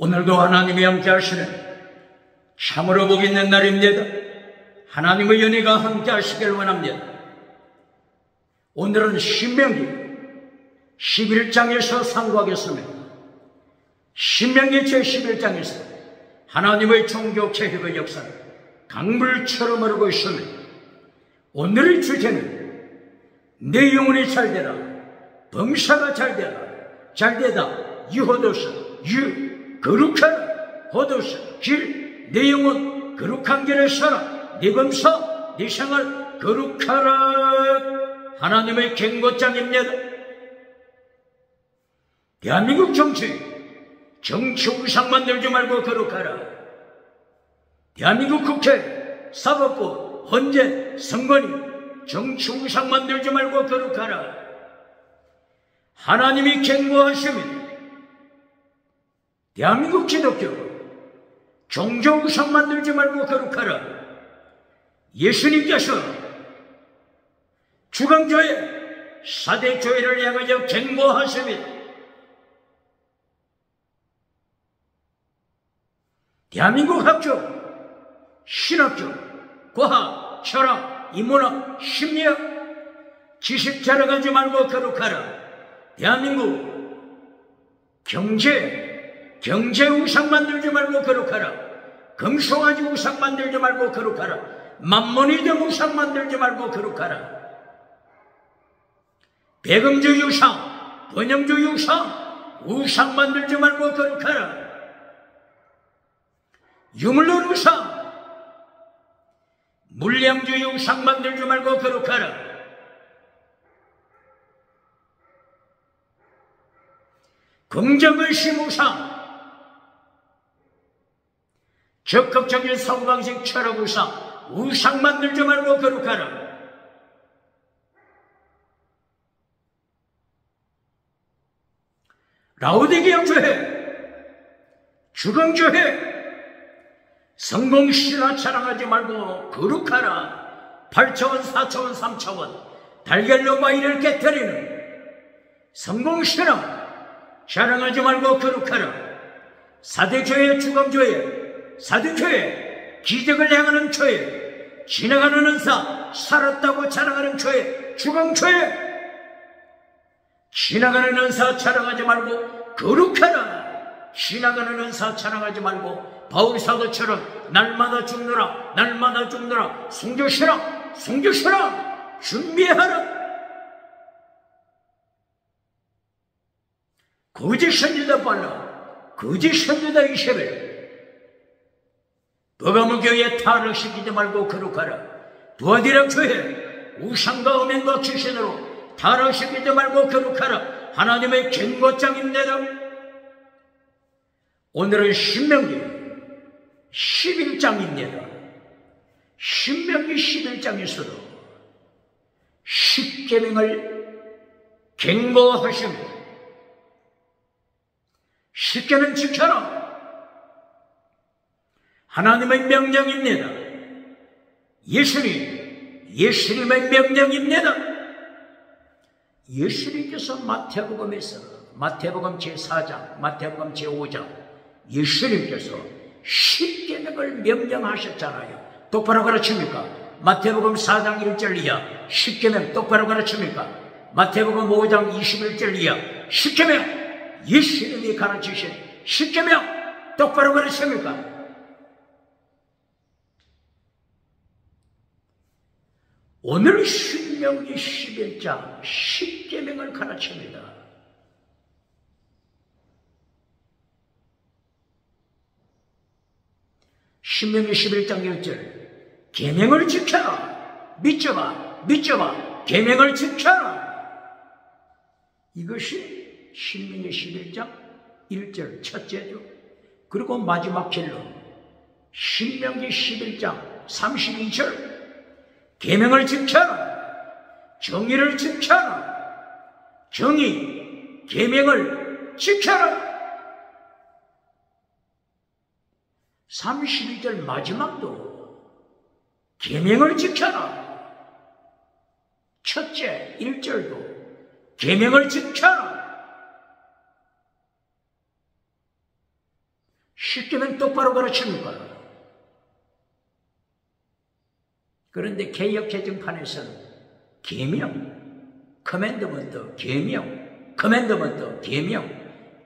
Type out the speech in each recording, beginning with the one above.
오늘도 하나님이 함께 하시는 참으로 복 있는 날입니다. 하나님의 은혜가 함께 하시길 원합니다. 오늘은 신명기 11장에서 상고하겠습니다. 신명기 제11장에서 하나님의 종교 개혁의 역사를 강물처럼 흐르고 있습니다. 오늘의 주제는 내 영혼이 잘되라, 범사가 잘되라, 잘되다, 유호도서, 거룩하라, 호도서, 내 영혼 거룩한 길에 살아, 네 범사, 네 생활 거룩하라. 하나님의 경고장입니다. 대한민국 정치 우상 만들지 말고 거룩하라. 대한민국 국회, 사법부, 헌재, 선관위 정치 우상 만들지 말고 거룩하라. 하나님이 경고하시면 대한민국 기독교 종교 우상 만들지 말고 거룩하라. 예수님께서 주강조회, 사대조회를 향하여 경고하십니다. 대한민국 학교, 신학교, 과학, 철학, 인문학, 심리학, 지식 자랑하지 말고 거룩하라. 대한민국 경제 우상 만들지 말고 거룩하라. 금송아지 우상 만들지 말고 거룩하라. 만몬이즘 우상 만들지 말고 거룩하라. 배금주 우상, 번영주 우상 만들지 말고 거룩하라. 유물론 우상, 물량주의 우상 만들지 말고 거룩하라. 긍정의심 우상, 적극적인 사고방식 철학 우상 만들지 말고 거룩하라. 라오디게아 교회, 주강교회, 성공신화 자랑하지 말고 거룩하라. 8차원, 4차원, 3차원 달걀로 바위를 깨뜨리는 성공신화 자랑하지 말고 거룩하라. 사대교회, 주강교회, 사대교회, 기적을 향하는 교회, 지나가는 은사, 살았다고 자랑하는 교회, 주강교회, 지나가는 은사 자랑하지 말고 거룩하라. 지나가는 은사 자랑하지 말고 바울사도처럼 날마다 죽느라 순교시라 준비하라. 거짓 선지자 발라, 거짓 선지자 이세벨, 버가모 교회에 타락시키지 말고 거룩하라. 두아디라 교회 우상과 음행과 귀신으로 타락시키지 말고 거룩하라. 하나님의 경고장입니다. 오늘은 신명기 11장입니다. 신명기 11장에서도 십계명을 경고하십니다. 십계명 지켜라. 하나님의 명령입니다. 예수님의 명령입니다. 예수님께서 마태복음 제4장, 마태복음 제5장 예수님께서 십계명을 명령하셨잖아요. 똑바로 가르칩니까? 마태복음 4장 1절 이하 십계명 똑바로 가르칩니까? 마태복음 5장 21절 이하 십계명 예수님이 가르치신 십계명 똑바로 가르칩니까? 오늘 신명기 11장 십계명을 가르칩니다. 신명기 11장 1절 계명을 지켜라. 믿져봐 계명을 지켜라. 이것이 신명기 11장 1절 첫째죠. 그리고 마지막 결론 신명기 11장 32절 계명을 지켜라. 정의를 지켜라. 정의, 계명을 지켜라. 32절 마지막도 계명을 지켜라. 첫째 1절도 계명을 지켜라. 십계명 똑바로 가르칩니까? 그런데 개역 개정판에서는 계명, 커맨드먼트, 계명, 커맨드먼트,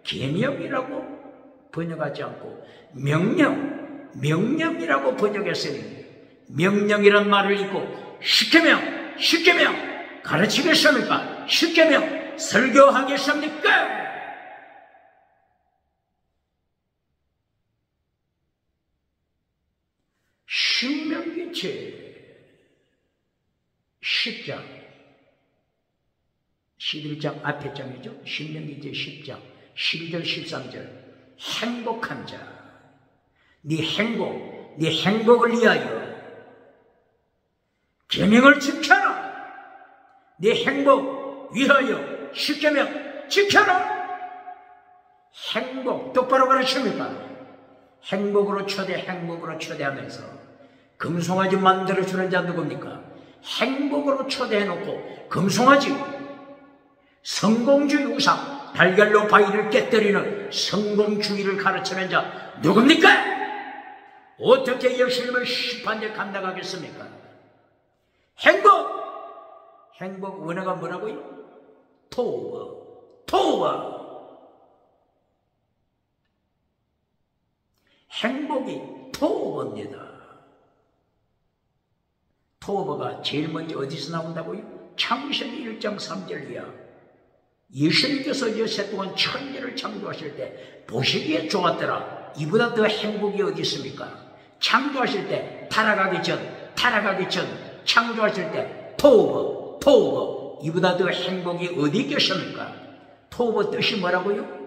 계명이라고 번역하지 않고 명령이라고 번역했으니 명령이란 말을 읽고 십계명 가르치겠습니까? 십계명 설교하겠습니까? 신명기체 10장 11장 앞에 장이죠. 신명기체 10장 12절 13절 행복한 자, 네 행복을 위하여 계명을 지켜라. 네 행복 위하여 십계명 지켜라. 행복 똑바로 가르칩니까? 행복으로 초대하면서 금송아지 만들어주는 자 누굽니까? 행복으로 초대해놓고 금송아지 성공주의 우상 달걀로 바위를 깨뜨리는 성공주의를 가르치는 자 누굽니까? 어떻게 예수님을 심판에 감당하겠습니까? 행복 원어가 뭐라고요? 토어 행복이 토어입니다. 토어가 제일 먼저 어디서 나온다고요? 창세기 1장 3절 이하. 예수님께서 여세 동안 천지를 창조하실 때 보시기에 좋았더라. 이보다 더 행복이 어디 있습니까? 창조하실 때 타락하기 전 창조하실 때 토어 이보다 더 행복이 어디 있겠습니까? 토어 뜻이 뭐라고요?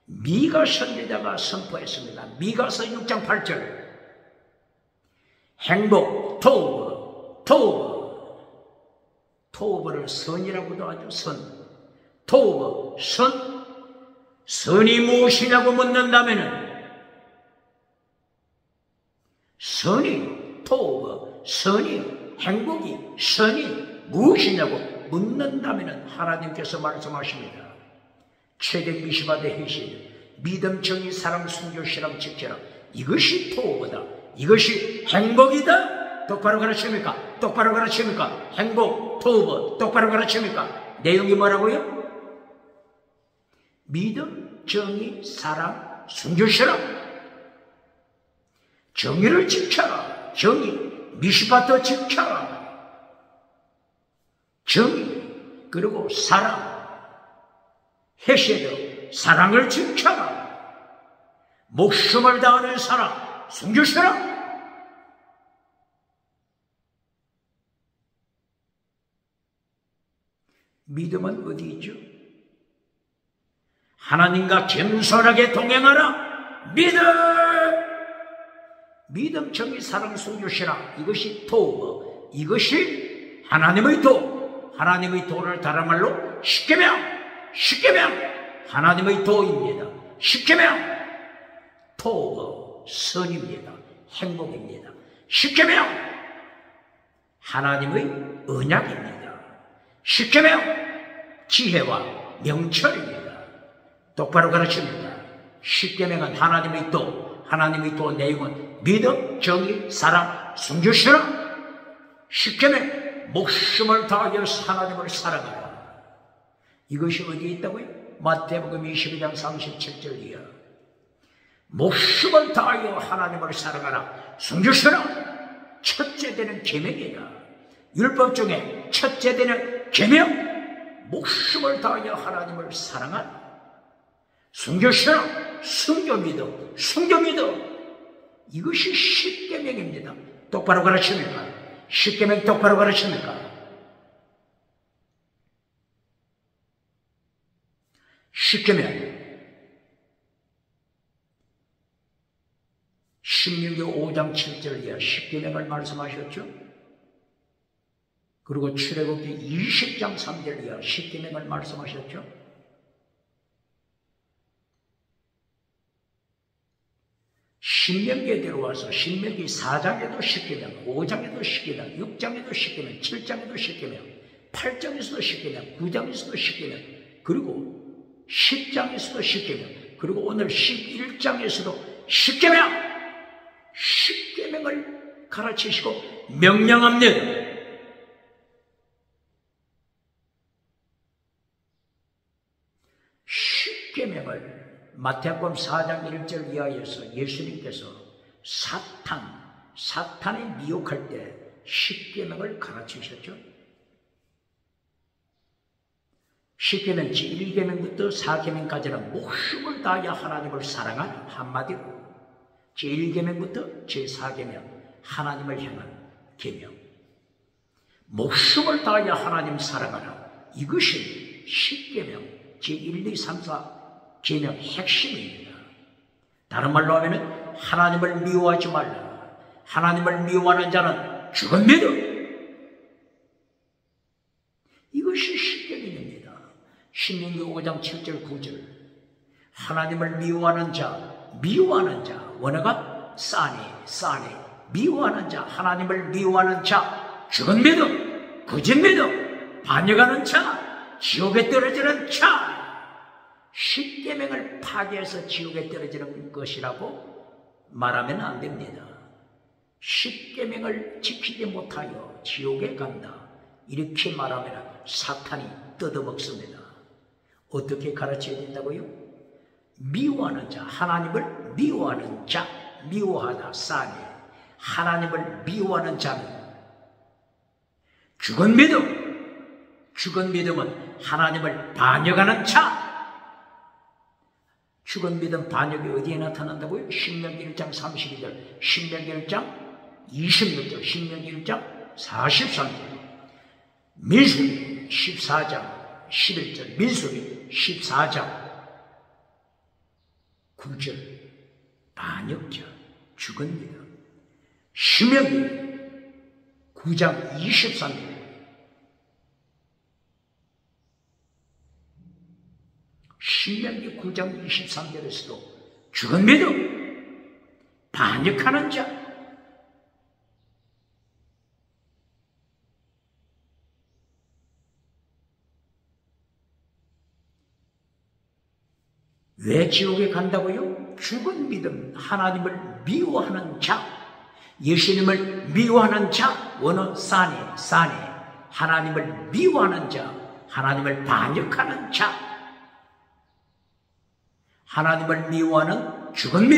미가 선지자가 선포했습니다. 미가서 6장 8절 행복 토어를 선이라고도 하죠. 선이 무엇이냐고 묻는다면은 선이 행복이 선이 무엇이냐고 묻는다면은 하나님께서 말씀하십니다. 최대 미시바대 해신 믿음 정의 사랑 순교 신앙 지켜라. 이것이 토어다. 이것이 행복이다. 똑바로 가르칩니까? 행복 토어 똑바로 가르칩니까? 내용이 뭐라고요? 믿음 정의 사랑 순교 신앙 정의를 지켜라. 정의 미시바도 지켜라. 정의 그리고 사랑 헤세드 사랑을 지켜라. 목숨을 다하는 사랑 순교시라. 믿음은 어디 있죠? 하나님과 겸손하게 동행하라. 믿음 정의 사랑 순교시라. 이것이 토어. 이것이 하나님의 도. 하나님의 도를 다른 말로 십계명 하나님의 도입니다. 십계명 토어 선입니다. 행복입니다. 십계명 하나님의 언약입니다. 십계명 지혜와 명철입니다. 똑바로 가르칩니다. 십계명은 하나님의 도, 하나님의 도 내용은 믿음, 정의, 사랑, 순교시라. 십계명 목숨을 다하여 하나님을 사랑하라. 이것이 어디에 있다고요? 마태복음 22장 37절 이하. 목숨을 다하여 하나님을 사랑하라. 순교시라. 첫째 되는 계명이다. 율법 중에 첫째 되는 계명. 목숨을 다하여 하나님을 사랑하라. 순교시라. 순교믿음. 이것이 십계명입니다. 똑바로 가르칩니까? 십계명 똑바로 가르칩니까? 십계명 신명기 5장 7절 이하 십계명을 말씀하셨죠. 그리고 출애굽기 20장 3절 이하 십계명을 말씀하셨죠. 신명기에 들어와서 신명기 4장에도 십계명, 5장에도 십계명, 6장에도 십계명, 7장에도 십계명, 8장에서도 십계명, 9장에서도 십계명, 그리고 10장에서도 십계명, 그리고 오늘 11장에서도 십계명을 가르치시고 명령합니다. 십계명을 마태복음 4장 1절 이하에서 예수님께서 사탄이 미혹할 때 십계명을 가르치셨죠. 십계명 제1계명부터 4계명까지는 목숨을 다하여 하나님을 사랑하는, 한마디로 제1계명부터 제4계명 하나님을 향한 계명, 목숨을 다하여 하나님 사랑하라, 이것이 십계명 제1, 2, 3, 4계명 핵심입니다. 다른 말로 하면 하나님을 미워하지 말라, 하나님을 미워하는 자는 죽음이다, 이것이 십계명입니다. 신명기 5장 7절 9절 하나님을 미워하는 자 원어가 싸네 미워하는 자, 하나님을 미워하는 자 죽은 믿음, 거짓 믿음, 반역하는 자, 지옥에 떨어지는 자, 십계명을 파괴해서 지옥에 떨어지는 것이라고 말하면 안 됩니다. 십계명을 지키지 못하여 지옥에 간다, 이렇게 말하면 사탄이 뜯어먹습니다. 어떻게 가르쳐야 된다고요? 미워하는 자, 하나님을 미워하는 자, 미워하다 싸네, 하나님을 미워하는 자는 죽은 믿음은 하나님을 반역하는 자. 죽은 믿음 반역이 어디에 나타난다고요? 신명기 1장 32절, 신명기 1장 26절, 신명기 1장 43절, 민수기 14장 11절, 민수기 14장 9절, 반역자, 죽은 믿음. 신명기 9장 23절, 신명기 9장 23절에서도 죽은 믿음, 반역하는 자. 왜 지옥에 간다고요? 죽은 믿음, 하나님을 미워하는 자, 예수님을 미워하는 자, 원어 싸네, 하나님을 미워하는 자, 하나님을 반역하는 자, 하나님을 미워하는 죽은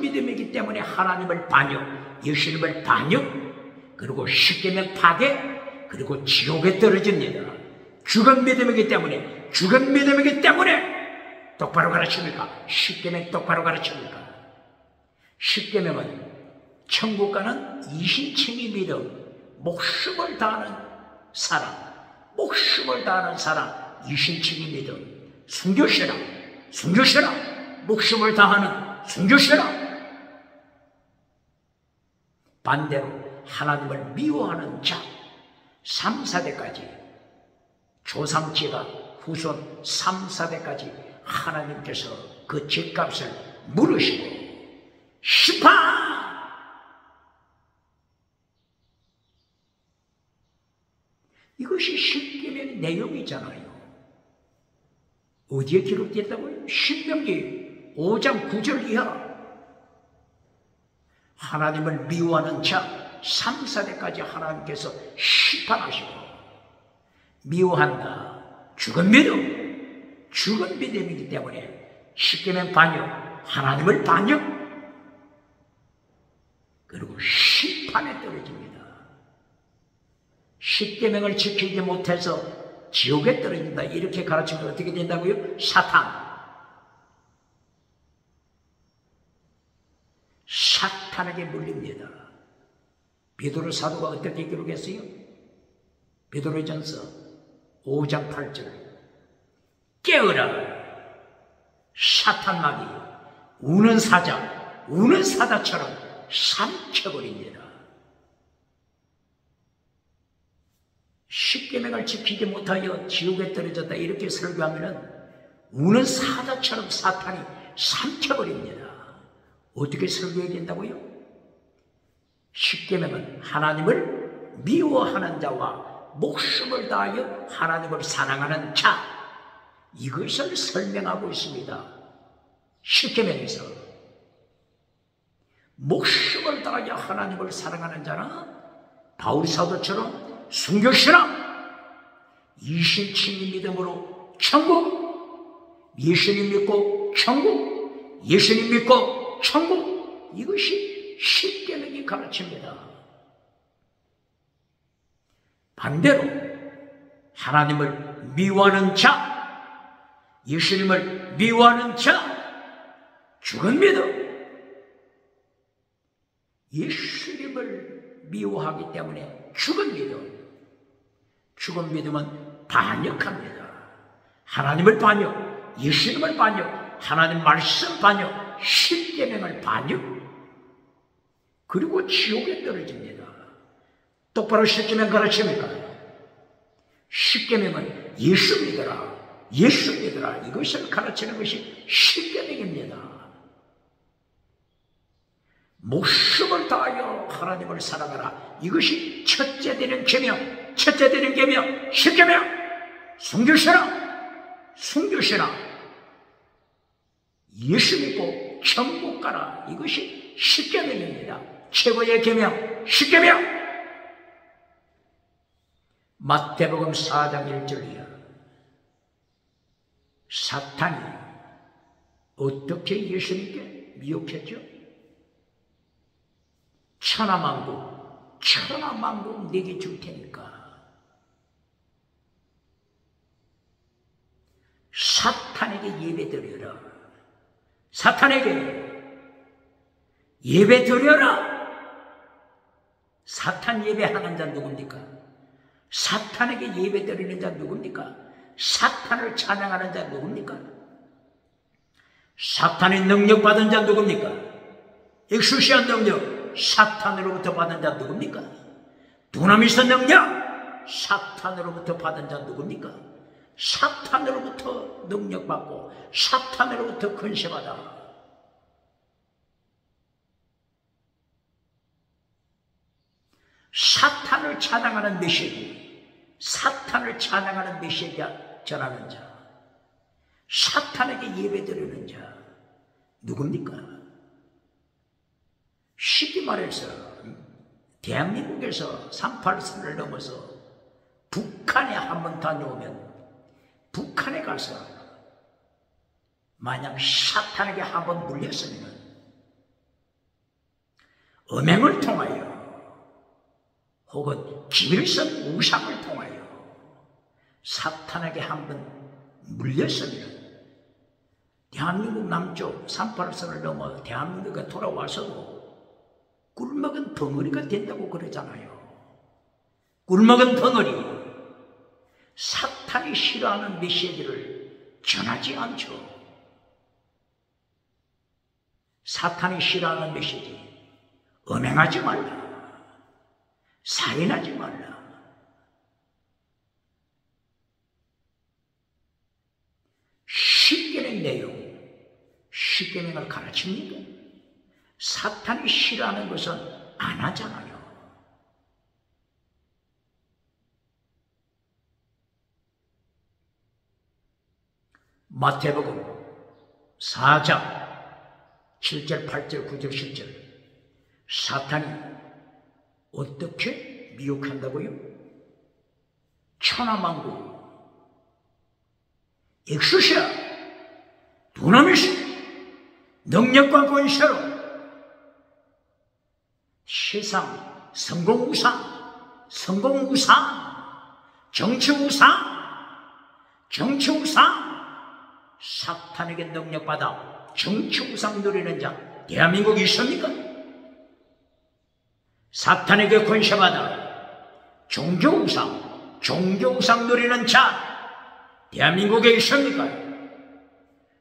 믿음이기 때문에 하나님을 반역, 예수님을 반역, 그리고 십계명 파괴, 그리고 지옥에 떨어집니다. 죽은 믿음이기 때문에 똑바로 가르칩니까? 십계명 똑바로 가르칩니까? 십계명은 천국 가는 이신칭의 믿음, 목숨을 다하는 사람, 이신칭의 믿음, 순교시라, 목숨을 다하는 순교시라. 반대로 하나님을 미워하는 자, 3, 4대까지, 조상제가 후손 3, 4대까지 하나님께서 그 죄값을 물으시고 심판! 이것이 십계명의 내용이잖아요. 어디에 기록됐다고요? 신명기 5장 9절 이하. 하나님을 미워하는 자 3, 4대까지 하나님께서 심판하시고, 미워한다, 죽은 믿음이기 때문에 십계명 반역, 하나님을 반역, 그리고 심판에 떨어집니다. 십계명을 지키지 못해서 지옥에 떨어진다, 이렇게 가르치면 어떻게 된다고요? 사탄에게 물립니다. 베드로 사도가 어떻게 기록했어요? 베드로전서 5장 8절, 깨어라, 사탄마귀 우는 사자처럼 삼켜버립니다. 십계명을 지키지 못하여 지옥에 떨어졌다, 이렇게 설교하면 우는 사자처럼 사탄이 삼켜버립니다. 어떻게 설교해야 된다고요? 십계명은 하나님을 미워하는 자와 목숨을 다하여 하나님을 사랑하는 자, 이것을 설명하고 있습니다. 십계명에서 목숨을 다하여 하나님을 사랑하는 자는 바울 사도처럼 순교시라. 이신칭의 믿음으로 천국, 예수님 믿고 천국, 예수님 믿고 천국, 이것이 십계명이 가르칩니다. 반대로 하나님을 미워하는 자, 예수님을 미워하는 자, 죽은 믿음, 예수님을 미워하기 때문에 죽은 믿음, 죽은 믿음은 반역합니다. 하나님을 반역, 예수님을 반역, 하나님 말씀 반역, 십계명을 반역, 그리고 지옥에 떨어집니다. 똑바로 십계명 가르칩니까? 십계명은 예수 믿어라, 예수 믿어라, 이것을 가르치는 것이 십계명입니다. 목숨을 다하여 하나님을 사랑하라, 이것이 첫째 되는 계명, 첫째 되는 계명, 십계명. 순교시라, 순교시라, 예수 믿고 천국 가라, 이것이 십계명입니다. 최고의 계명, 십계명. 마태복음 4장 1절이야. 사탄이 어떻게 예수님께 미혹했죠? 천하만국 내게 줄 테니까. 사탄에게 예배드려라, 사탄에게 예배드려라. 사탄 예배하는 자 누굽니까? 사탄에게 예배드리는 자 누굽니까? 사탄을 찬양하는 자 누굽니까? 사탄의 능력받은 자 누굽니까? 엑수시한 능력 사탄으로부터 받은 자 누굽니까? 두나미스 능력 사탄으로부터 받은 자 누굽니까? 사탄으로부터 능력받고 사탄으로부터 근세받아. 사탄을 찬양하는 메시지, 사탄을 찬양하는 메시지가 전하는 자, 사탄에게 예배드리는 자 누굽니까? 쉽게 말해서 대한민국에서 38선을 넘어서 북한에 한번 다녀오면, 북한에 가서 만약 사탄에게 한번 물렸으면 음행을 통하여 혹은 기밀성 우상을 통하여 사탄에게 한번 물렸으면 대한민국 남쪽 38선을 넘어 대한민국에 돌아와서도 꿀먹은 벙어리가 된다고 그러잖아요. 꿀먹은 벙어리. 사탄이 싫어하는 메시지를 전하지 않죠. 사탄이 싫어하는 메시지, 음행하지 말라, 살인하지 말라, 십계명 내용, 십계명을 가르칩니까? 사탄이 싫어하는 것은 안 하잖아요. 마태복음 4장 7절, 8절, 9절, 10절. 사탄이 어떻게 미혹한다고요? 천하만국, 엑수시아, 두나미스, 능력과 권세로 세상 성공우상, 정치우상, 사탄에게 능력받아 정치우상 누리는 자 대한민국에 있습니까? 사탄에게 권세받아 종교우상 누리는 자 대한민국에 있습니까?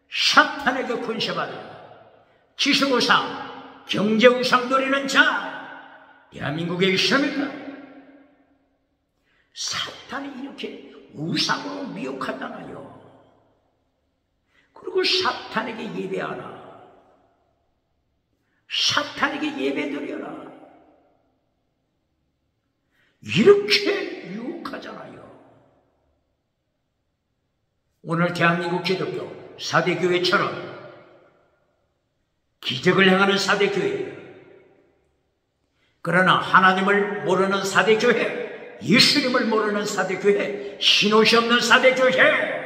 사탄에게 권세받아 지식우상, 경제우상 누리는 자 대한민국에 있습니까? 사탄이 이렇게 우상으로 미혹하잖아요. 그리고 사탄에게 예배하라, 사탄에게 예배드려라, 이렇게 유혹하잖아요. 오늘 대한민국 기독교 4대 교회처럼 기적을 행하는 4대 교회, 그러나 하나님을 모르는 4대 교회, 예수님을 모르는 4대 교회, 흰옷이 없는 4대 교회,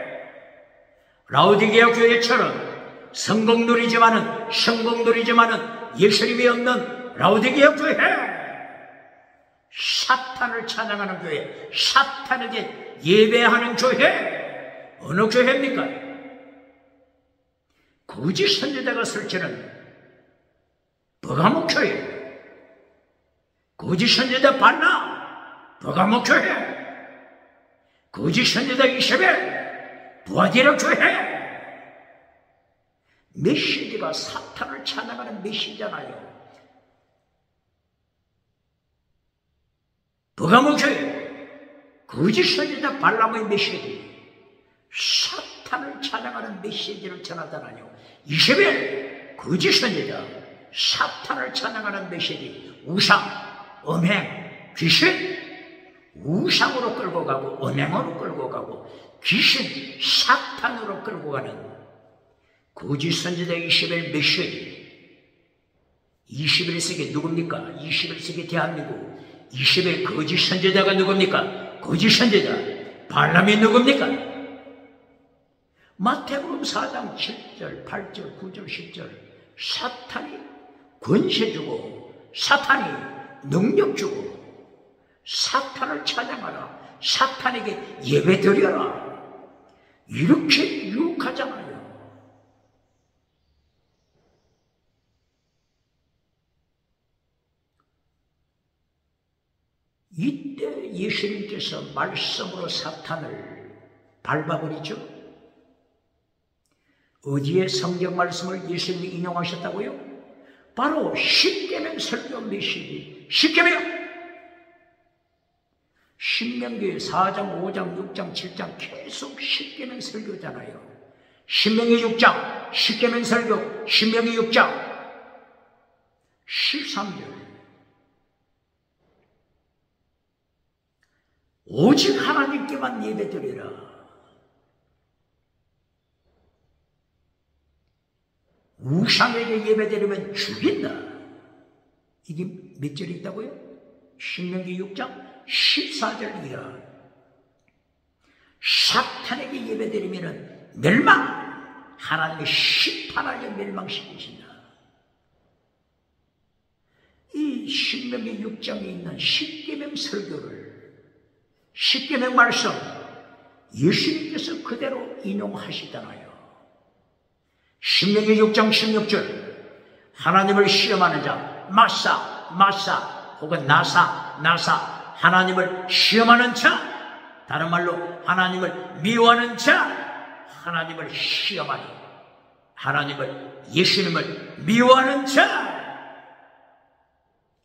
라오디게아 교회처럼 성공 누리지만은 예수님이 없는 라오디게아 교회, 사탄을 찬양하는 교회, 사탄에게 예배하는 교회, 어느 교회입니까? 거짓 선지자가 설치는 버가모 교회, 거짓 선지자 발람, 버가모 교회, 거짓 선지자 이세벨, 부하디라 교회. 메시지가 사탄을 찬양하는 메시지잖아요. 버가모 교회, 거짓 선지자 발람의 메시지, 사탄을 찬양하는 메시지를 전하잖아요. 이세벨, 거짓 선지자, 사탄을 찬양하는 메시지, 우상, 음행, 귀신, 우상으로 끌고 가고 음행으로 끌고 가고 귀신, 사탄으로 끌고 가는 거짓 선지자 이세벨 메시지. 21세기 누굽니까? 21세기 대한민국 이세벨 거짓 선지자가 누굽니까? 거짓 선지자 발람이 누굽니까? 마태복음 4장 7절, 8절, 9절, 10절 사탄이 권세 주고 사탄이 능력 주고 사탄을 찬양하라, 사탄에게 예배 드려라, 이렇게 유혹하잖아요. 이때 예수님께서 말씀으로 사탄을 밟아버리죠. 어디에 성경 말씀을 예수님이 인용하셨다고요? 바로 십계명 설교 메시지, 십계명. 신명기 4장, 5장, 6장, 7장 계속 십계명 설교잖아요. 신명기 6장, 십계명 설교, 신명기 6장 13절. 오직 하나님께만 예배드리라. 우상에게 예배드리면 죽인다. 이게 몇 절이 있다고요? 신명기 6장 14절 이하. 사탄에게 예배드리면 멸망, 하나님의 심판하여 멸망시키신다. 이 신명기 6장에 있는 십계명 설교를, 십계명 말씀 예수님께서 그대로 인용하시잖아요. 신명기 6장 16절 하나님을 시험하는 자, 마사, 마사 혹은 나사, 나사, 하나님을 시험하는 자, 다른 말로 하나님을 미워하는 자, 하나님을 시험하니, 하나님을, 예수님을 미워하는 자,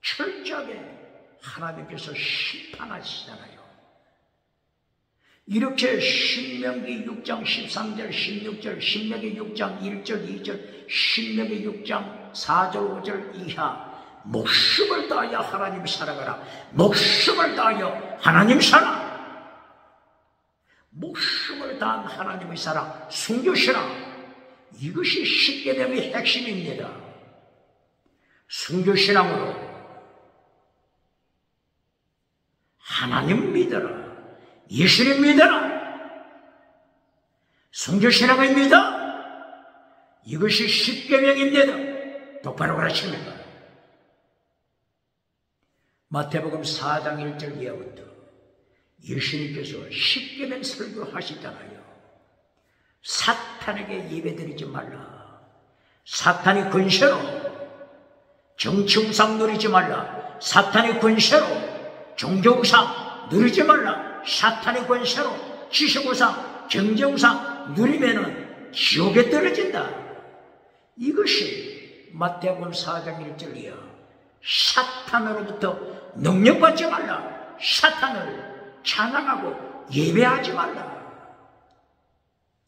철저하게 하나님께서 심판하시잖아요. 이렇게 신명기 6장 13절, 16절, 신명기 6장 1절, 2절, 신명기 6장 4절, 5절 이하 목숨을 다하여 하나님 살아가라. 목숨을 다하여 하나님 살아. 목숨을 다한 하나님의 사랑, 순교신앙, 이것이 십계명의 핵심입니다. 순교신앙으로 하나님 믿어라, 예수님 믿어라, 순교신앙을 믿어. 이것이 십계명입니다. 똑바로 가르칩니다. 마태복음 4장 1절 이하부터 예수님께서 십계명 설교하시잖아요. 사탄에게 예배드리지 말라. 사탄의 권세로 정치우상 누리지 말라. 사탄의 권세로 종교우상 누리지 말라. 사탄의 권세로 지식우상, 경제우상 누리면은 지옥에 떨어진다. 이것이 마태복음 4장 1절 이하. 사탄으로부터 능력받지 말라. 사탄을 찬양하고 예배하지 말라.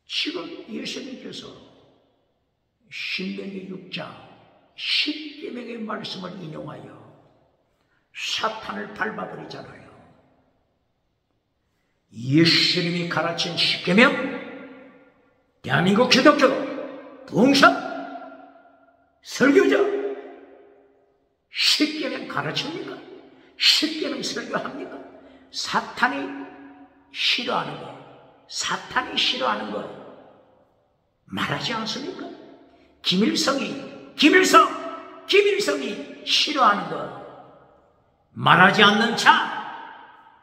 지금 예수님께서 신명기 6장 10계명의 말씀을 인용하여 사탄을 밟아버리잖아요. 예수님이 가르친 10계명, 대한민국 기독교 부흥사 설교자 십계명 가르칩니까? 십계명 설교합니까? 사탄이 싫어하는 거, 사탄이 싫어하는 거 말하지 않습니까? 김일성이 싫어하는 거 말하지 않는 자,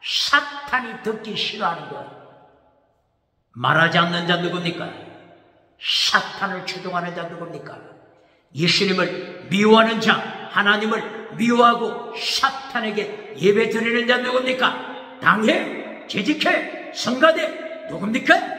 사탄이 듣기 싫어하는 거 말하지 않는 자 누굽니까? 사탄을 추종하는 자 누굽니까? 예수님을 미워하는 자, 하나님을 미워하고 사탄에게 예배 드리는 자 누굽니까? 당해, 재직해, 성가대 누굽니까?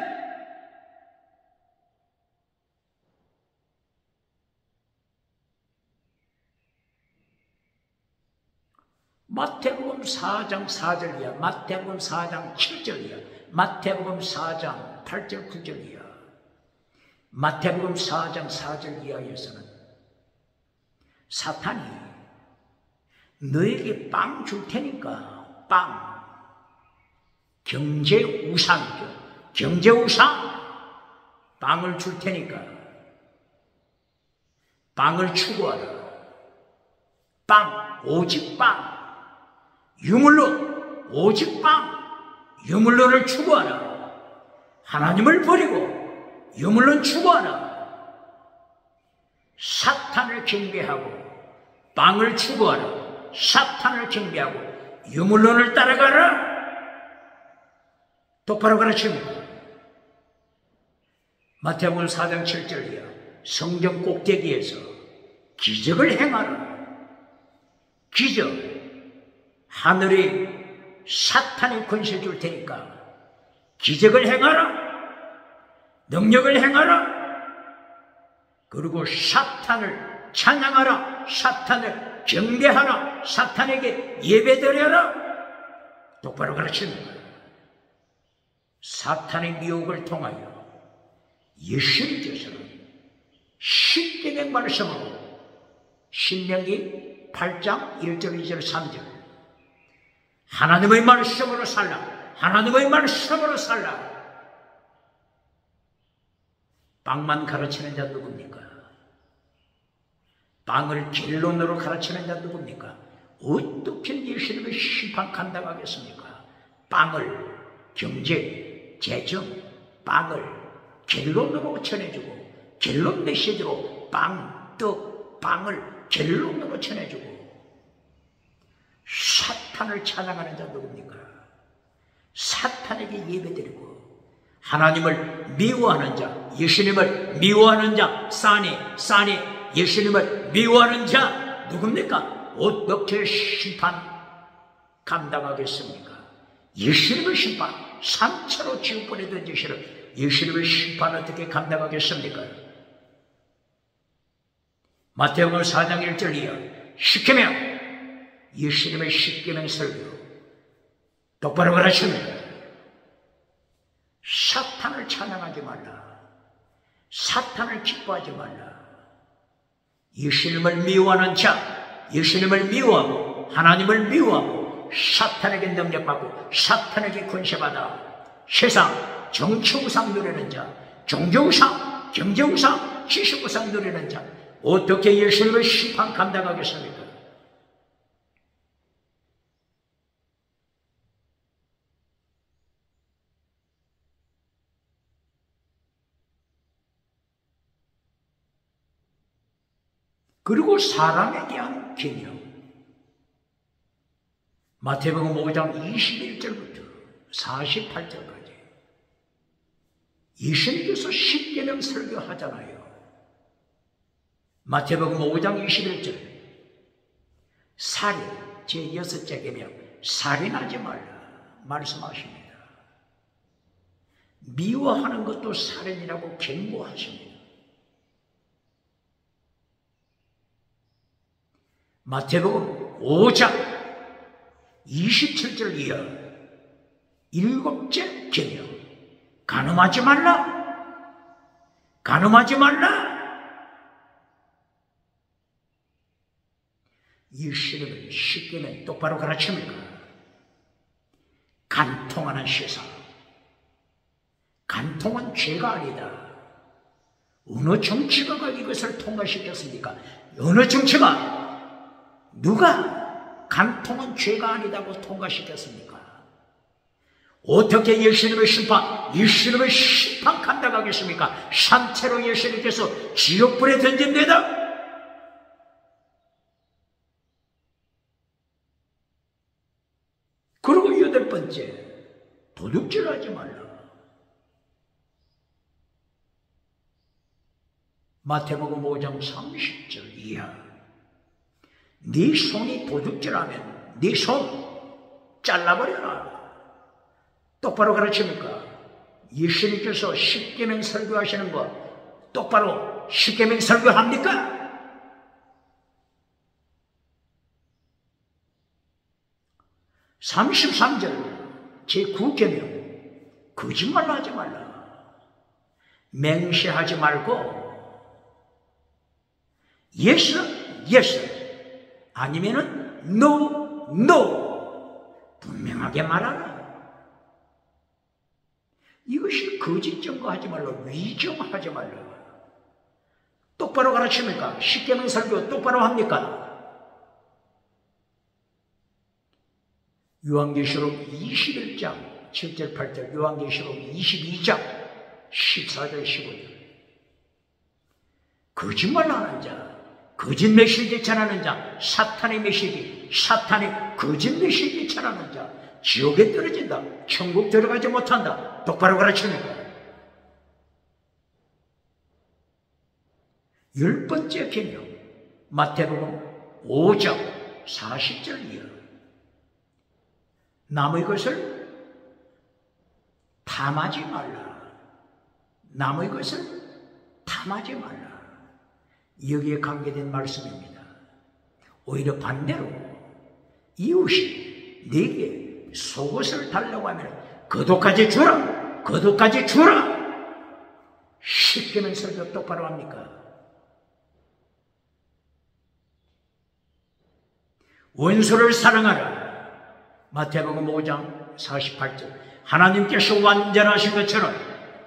마태복음 4장 4절이야. 마태복음 4장 7절이야. 마태복음 4장 8절 9절이야. 마태복음 4장 4절 이하에서는 사탄이 너에게 빵 줄 테니까 빵, 경제우상이죠. 경제우상 빵을 줄 테니까 빵을 추구하라. 빵, 오직 빵, 유물로, 오직 빵, 유물로를 추구하라. 하나님을 버리고 유물론 추구하라. 사탄을 경배하고 빵을 추구하라. 사탄을 경배하고 유물론을 따라가라. 똑바로 가르칩니다. 마태복음 4장 7절이야. 성경 꼭대기에서 기적을 행하라. 기적. 하늘이 사탄의 권세 줄 테니까 기적을 행하라. 능력을 행하라. 그리고 사탄을 찬양하라. 사탄을 경배하라. 사탄에게 예배드려라. 똑바로 가르칩니다. 사탄의 미혹을 통하여 예수님께서는 십계명 말씀으로 신명기 8장 1절 2절 3절 하나님의 말씀으로 살라. 하나님의 말씀으로 살라. 빵만 가르치는 자 누굽니까? 빵을 결론으로 가르치는 자 누굽니까? 어떻게 예수님의 심판 감당하겠습니까? 빵을 경제, 재정, 빵을 결론으로 전해주고 결론 메시지로 빵, 떡, 빵을 결론으로 전해주고 사탄을 찬양하는 자 누굽니까? 사탄에게 예배드리고 하나님을 미워하는 자, 예수님을 미워하는 자, 싸니 예수님을 미워하는 자 누굽니까? 어떻게 심판 감당하겠습니까? 예수님의 심판, 산채로 지옥불에 던지시는 예수님의 심판 어떻게 감당하겠습니까? 마태복음 4장 1절 이하 십계명, 예수님의 십계명 설교 똑바로 가르칩니다. 사탄을 찬양하지 말라. 사탄을 기뻐하지 말라. 예수님을 미워하는 자, 예수님을 미워하고 하나님을 미워하고 사탄에게 능력받고 사탄에게 권세받아 세상 정치우상 누리는 자, 종교우상, 경제우상, 지식우상 누리는 자 어떻게 예수님의 심판 감당하겠습니까? 그리고 사람에 대한 개념. 마태복음 5장 21절부터 48절까지 예수님께서 십계명 설교하잖아요. 마태복음 5장 21절 살인, 제6째 계명 살인하지 말라 말씀하십니다. 미워하는 것도 살인이라고 경고하십니다. 마태복음 5장 27절 이하 7째 계명 간음하지 말라. 간음하지 말라. 예수님은 십계명 똑바로 가르칩니까? 간통하는 세상. 간통은 죄가 아니다. 어느 정치가가 이것을 통과시켰습니까? 어느 정치가, 누가 간통은 죄가 아니다고 통과시켰습니까? 어떻게 예수님의 심판 감당하겠습니까? 산채로 예수님께서 지옥불에 던진대다. 그리고 8번째, 도둑질하지 말라. 마태복음 5장 30절 이하. 네 손이 도둑질하면 네 손 잘라버려라. 똑바로 가르칩니까? 예수님께서 십계명 설교하시는 거 똑바로 십계명 설교합니까? 33절 제9계명 거짓말 하지 말라. 맹세하지 말고 yes, yes 아니면은 no, no 분명하게 말하라. 이것이 거짓 증거하지 말라. 위증하지 말라. 똑바로 가르칩니까? 십계명 설교 똑바로 합니까? 요한계시록 21장 7절 8절, 요한계시록 22장 14절 15절. 거짓말하는 자, 거짓 메시지 전하는 자, 사탄의 메시지, 사탄의 거짓 메시지 전하는 자 지옥에 떨어진다. 천국 들어가지 못한다. 똑바로 가르칩니까? 10번째 계명 마태복음 5장 40절 이하. 남의 것을 탐하지 말라. 남의 것을 탐하지 말라. 여기에 관계된 말씀입니다. 오히려 반대로 이웃이 네게 속옷을 달라고 하면 그도까지 주라. 그도까지 주라. 십계명 설교 똑바로 합니까? 원수를 사랑하라. 마태복음 5장 48절. 하나님께서 완전하신 것처럼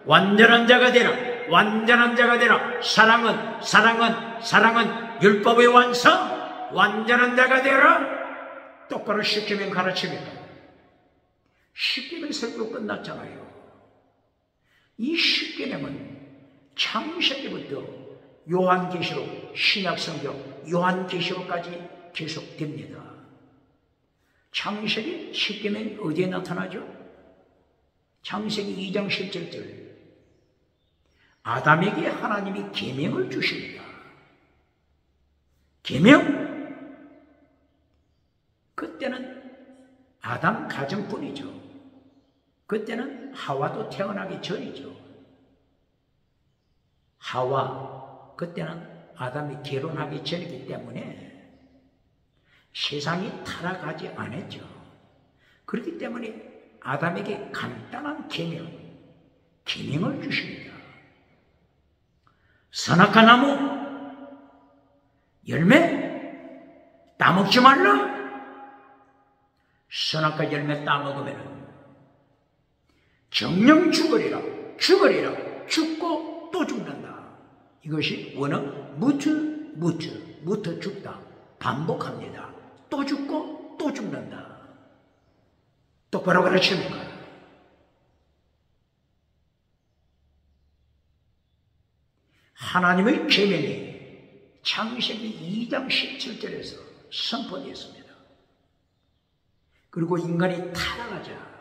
완전한 자가 되라. 완전한 자가 되라. 사랑은 율법의 완성. 완전한 자가 되라. 똑바로 십계명 가르칩니다. 십계명 설교 끝났잖아요. 이 십계명은 창세기부터 요한계시록, 신약성경 요한계시록까지 계속됩니다. 창세기 십계명이 어디에 나타나죠? 창세기 2장 17절. 아담에게 하나님이 계명을 주십니다. 계명. 그때는 아담 가정뿐이죠. 그때는 하와도 태어나기 전이죠. 하와, 그때는 아담이 결혼하기 전이기 때문에 세상이 타락하지 않았죠. 그렇기 때문에 아담에게 간단한 계명을 주십니다. 선악과 나무 열매 따먹지 말라. 선악과 열매 따먹으면 정령 죽으리라. 죽고 또 죽는다. 이것이 원어 무트 죽다. 반복합니다. 또 죽고 또 죽는다. 똑바로 가르칩니까? 하나님의 계명이 창세기 2장 17절에서 선포되었습니다. 그리고 인간이 타락하자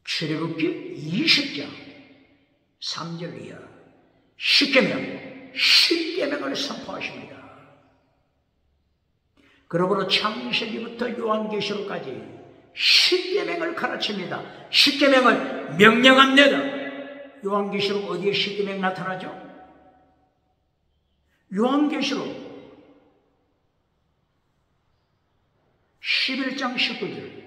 출애굽기 20장 3절 이하 십계명을 선포하십니다. 그러므로 창세기부터 요한계시록까지 십계명을 가르칩니다. 십계명을 명령합니다. 요한계시록 어디에 십계명 나타나죠? 요한계시록 11장 19절.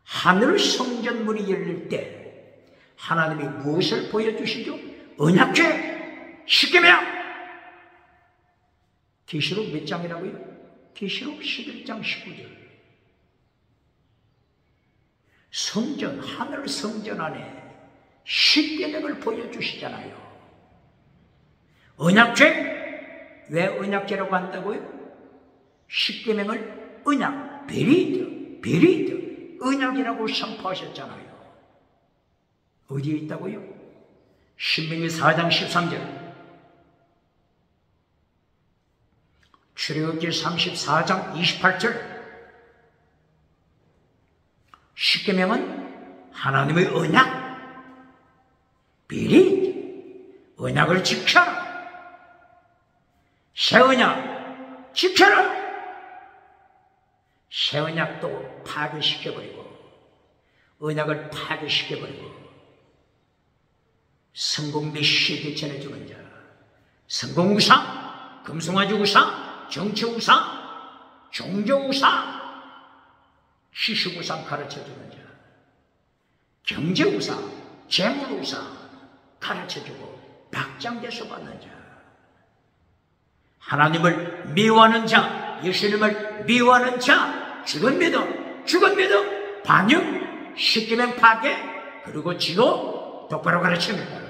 하늘 성전문이 열릴 때 하나님이 무엇을 보여주시죠? 언약궤, 십계명. 계시록 몇 장이라고요? 계시록 11장 19절. 성전, 하늘 성전 안에 십계명을 보여주시잖아요. 언약죄, 왜 언약죄라고 한다고요? 십계명을 언약, 베리드, 언약이라고 선포하셨잖아요. 어디에 있다고요? 신명기 4장 13절, 출애굽기 34장 28절. 십계명은 하나님의 언약, 베리드, 언약을 지켜라. 새 언약 지켜라. 새 언약도 파괴시켜버리고 언약을 파괴시켜버리고 성공 메시지에 전해주는 자, 성공우상, 금송아지우상, 정치우상, 종교우상, 희식우상 가르쳐주는 자, 경제우상, 재물우상 가르쳐주고 박장대소 받는 자, 하나님을 미워하는 자, 예수님을 미워하는 자, 죽은 믿음, 반역, 십계명 파괴, 그리고 지옥 똑바로 가르칩니다.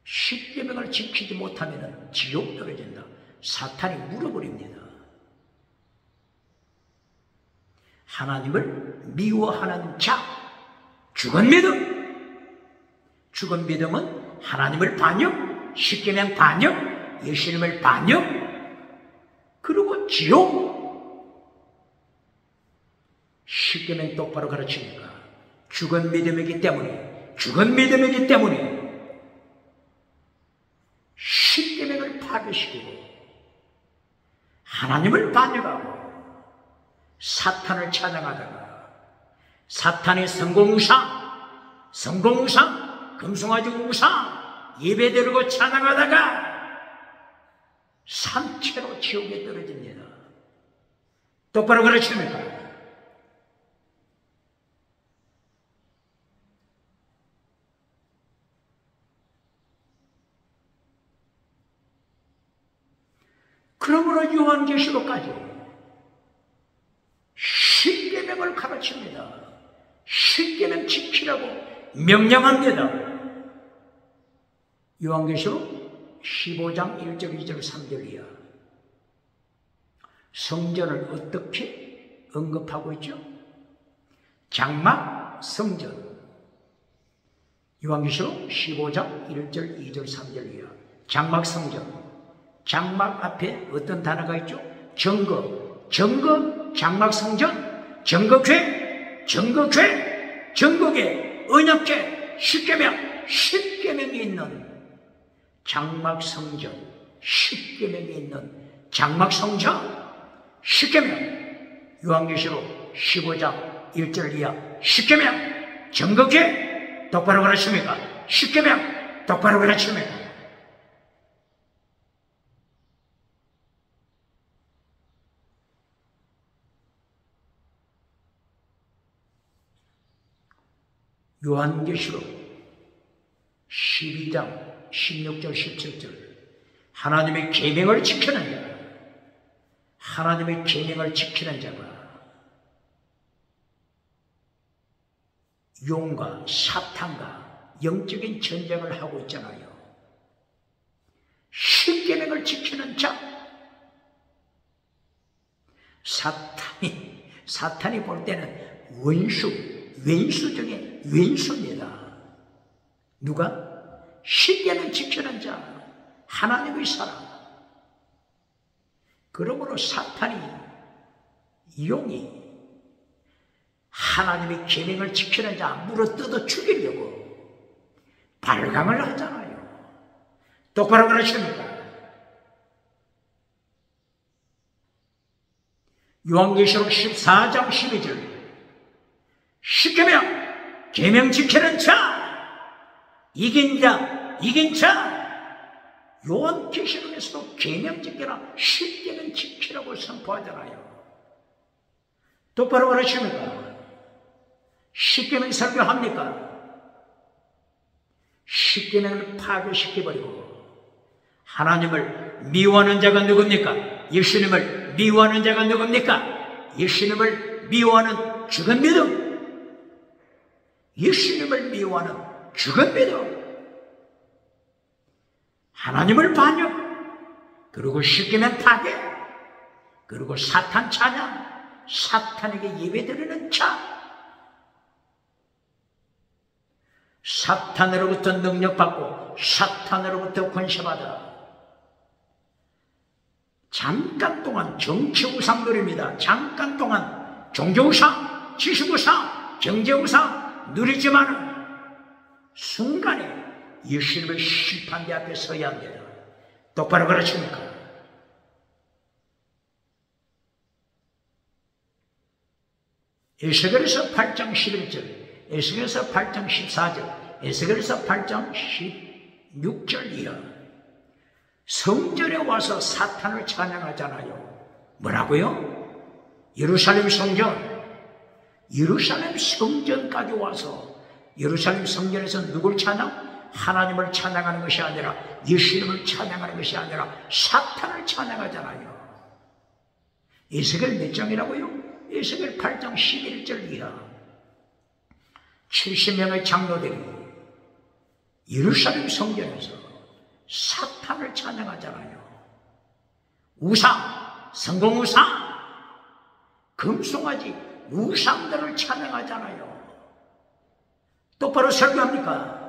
십계명을 지키지 못하면 지옥 떨어진다. 사탄이 물어버립니다. 하나님을 미워하는 자, 죽은 믿음은 하나님을 반역, 십계명 반역, 예수님을 반역, 그리고 지옥. 십계명 똑바로 가르치니까 죽은 믿음이기 때문에 십계명을 파괴시키고 하나님을 반역하고 사탄을 찬양하다가 사탄의 성공우상, 금송아지 우상 예배드리고 찬양하다가 산채로 지옥에 떨어집니다. 똑바로 가르칩니까? 그러므로 요한계시록까지 십계명을 가르칩니다. 십계명 지키라고 명령합니다. 요한계시록 15장 1절, 2절, 3절이야. 성전을 어떻게 언급하고 있죠? 장막 성전. 요한계시록 15장 1절, 2절, 3절이야. 장막 성전. 장막 앞에 어떤 단어가 있죠? 정거, 장막 성전, 정거궤, 정거궤, 언약궤, 십계명이 있는 장막 성전, 십계명이 있는 장막 성전, 십계명. 요한계시록 15장 1절 이하 십계명, 정거궤 똑바로 가르칩니까? 십계명 똑바로 가르칩니까? 요한계시록 12장 16절 17절 하나님의 계명을 지키는 자, 하나님의 계명을 지키는 자가 용과 사탄과 영적인 전쟁을 하고 있잖아요. 십계명을 지키는 자, 사탄이 볼 때는 왼수 중에 왼수입니다. 누가? 십계명 지키는 자, 하나님의 사람. 그러므로 사탄이, 용이 하나님의 계명을 지키는 자 물어뜯어 죽이려고 발광을 하잖아요. 똑바로 가르칩니까? 요한계시록 14장 12절 십계명, 계명 지키는 자, 이긴 자. 요한계시록에서도 계명 지키라, 십계명 지키라고 선포하잖아요. 똑바로 가르칩니까? 십계명 설교합니까? 십계명을 파괴시켜버리고 하나님을 미워하는 자가 누굽니까? 예수님을 미워하는 자가 누굽니까? 예수님을 미워하는 죽은 믿음. 예수님을 미워하는 죽은 믿음. 하나님을 반역, 그리고 시키면 파괴, 그리고 사탄 찬양, 사탄에게 예배드리는 자. 사탄으로부터 능력받고 사탄으로부터 권세받아 잠깐 동안 정치 우상 누립니다. 잠깐 동안 종교 우상, 지식 우상, 경제 우상 누리지만 순간에 예수님의 심판대 앞에 서야 합니다. 똑바로 가르칩니까? 에스겔서 8장 11절, 에스겔서 8장 14절, 에스겔서 8장 16절 이하 성전에 와서 사탄을 찬양하잖아요. 뭐라고요? 예루살렘 성전, 예루살렘 성전까지 와서 예루살렘 성전에서 누굴 찬양? 하나님을 찬양하는 것이 아니라 예수님을 찬양하는 것이 아니라 사탄을 찬양하잖아요. 에스겔 몇 장이라고요? 에스겔 8장 11절 이하 70명의 장로들이 예루살렘 성전에서 사탄을 찬양하잖아요. 우상, 성공우상, 금송아지, 우상들을 찬양하잖아요. 똑바로 설교합니까?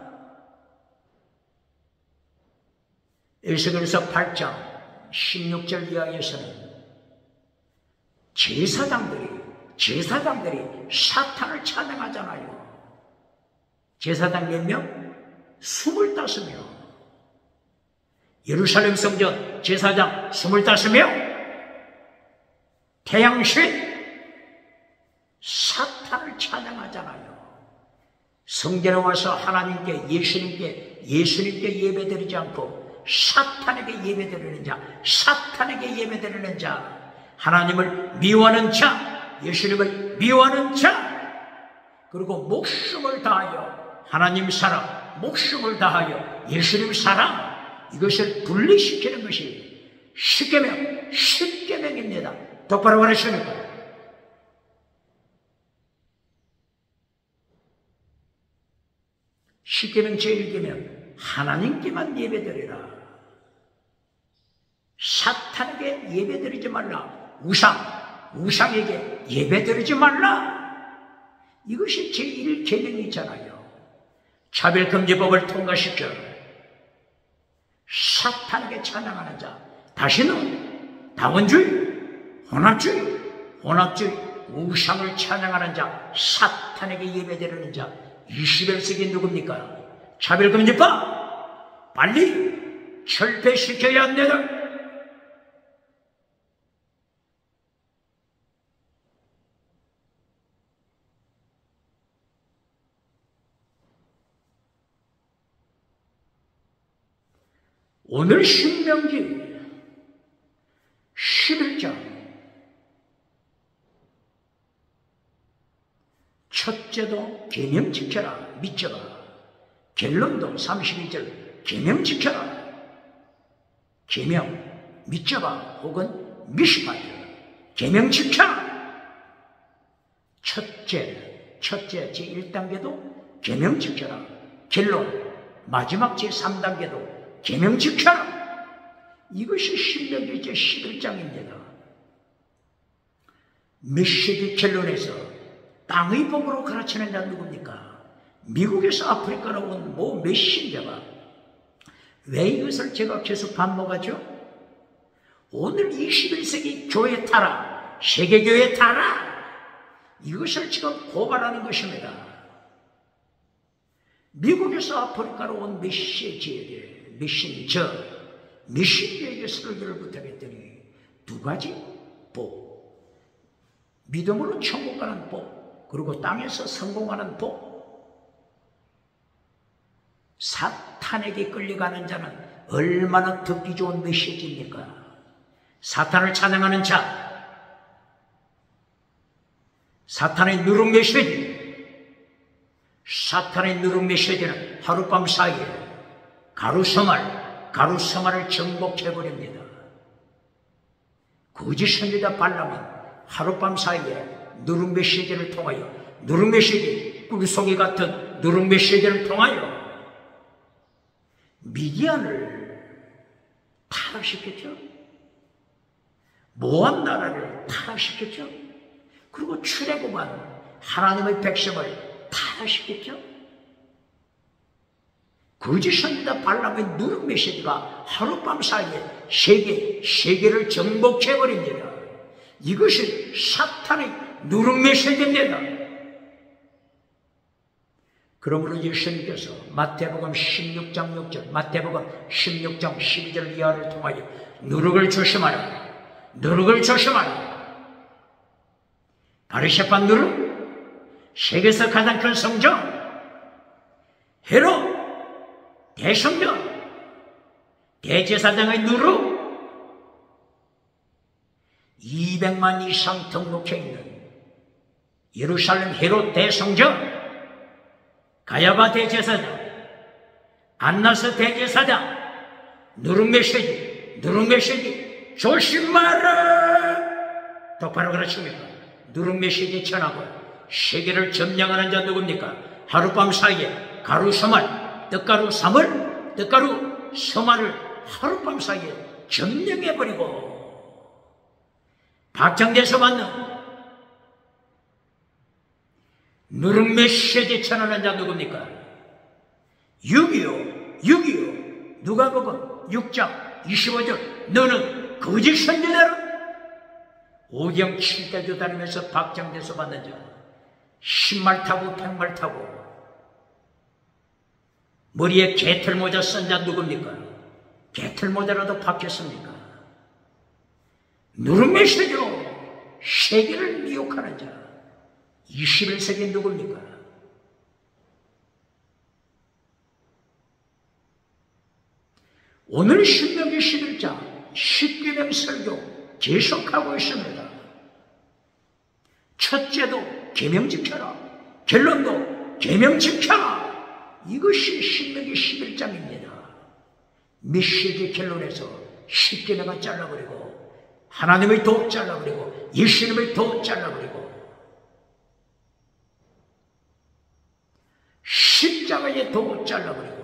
에스겔서 8장 16절 이하에서는 제사장들이 사탄을 찬양하잖아요. 제사장 몇 명? 25명. 예루살렘 성전 제사장 25명. 태양신 사탄을 찬양하잖아요. 성전에 와서 하나님께 예수님께 예배드리지 않고 사탄에게 예배드리는 자, 사탄에게 예배드리는 자, 하나님을 미워하는 자, 예수님을 미워하는 자, 그리고 목숨을 다하여 하나님 사랑, 목숨을 다하여 예수님 사랑, 이것을 분리시키는 것이 십계명입니다. 똑바로 말하십니까? 십계명 제1계명 하나님께만 예배드리라. 사탄에게 예배드리지 말라. 우상에게 예배드리지 말라. 이것이 제1계명이잖아요. 차별금지법을 통과시켜 사탄에게 찬양하는 자, 다시는 다원주의, 혼합주의, 우상을 찬양하는 자, 사탄에게 예배드리는 자, 21세기 누굽니까? 차별금지법 빨리 철폐시켜야 합니다. 오늘 신명기 11장 첫째도 계명 지켜라, 믿져라. 결론도 32절 계명 지켜라, 계명 믿져봐 혹은 미시바라, 계명 지켜라. 첫째 제1단계도 계명 지켜라. 결론 마지막 제3단계도 계명 지켜라. 이것이 신명기 제11장입니다. 메시지 결론에서 땅의 법으로 가르치는 자 누굽니까? 미국에서 아프리카로 온 모 메신저가 왜 이것을 제가 계속 반복하죠? 오늘 21세기 교회 타라, 세계교회 타라, 이것을 지금 고발하는 것입니다. 미국에서 아프리카로 온 메신저에게 설교를 부탁했더니 두 가지 복, 믿음으로 천국 가는 복, 그리고 땅에서 성공하는 복. 사탄에게 끌려가는 자는 얼마나 듣기 좋은 메시지입니까? 사탄을 찬양하는 자, 사탄의 누룩 메시지는 하룻밤 사이에 가루성알을 정복해버립니다. 거짓 선지자 발람은 하룻밤 사이에 누룩 메시지를 통하여, 누룩 메시지, 꿀송이 같은 누룩 메시지를 통하여 미디안을 타락시켰죠. 모압 나라를 타락시켰죠. 그리고 출애굽한 하나님의 백성을 타락시켰죠. 거짓 선지자 발람의 누룩 메시지가 하룻밤 사이에 세계를 정복해버립니다. 이것이 사탄의 누룩 메시지입니다. 그러므로 예수님께서 마태복음 16장 6절, 마태복음 16장 12절 이하를 통하여 누룩을 조심하라, 누룩을 조심하라. 바리새파 누룩, 세계에서 가장 큰 성전 헤롯 대성전, 대제사장의 누룩, 200만 이상 등록해 있는 예루살렘 헤롯 대성전, 가야바 대제사장, 안나스 대제사장, 누룩 메시지, 누룩 메시지 조심하라. 똑바로 그러십니까? 누룩 메시지 전하고 세계를 점령하는 자 누굽니까? 하룻밤 사이에 가루 서말, 떡가루 사물, 떡가루 서말을 하룻밤 사이에 점령해버리고 박장대에서 받는 누룩 메시지 전하는 자 누굽니까? 6.25 누가복음 6장 25절 너는 거짓 선지자라. 오경 7대주 다니면서 박장대에서 받는 자, 신말 타고 백말 타고 머리에 개털모자 쓴 자 누굽니까? 개털모자라도 박혔습니까? 누룩 메시지로 세계를 미혹하는 자 21세기 누굽니까? 오늘 신명기 11장 10계명 설교 계속하고 있습니다. 첫째도 계명 지켜라, 결론도 계명 지켜라. 이것이 신명기 11장입니다. 메시지 결론에서 10계명을 잘라버리고 하나님의 도 잘라버리고 예수님의 도 잘라버리고 십자가의 도 잘라버리고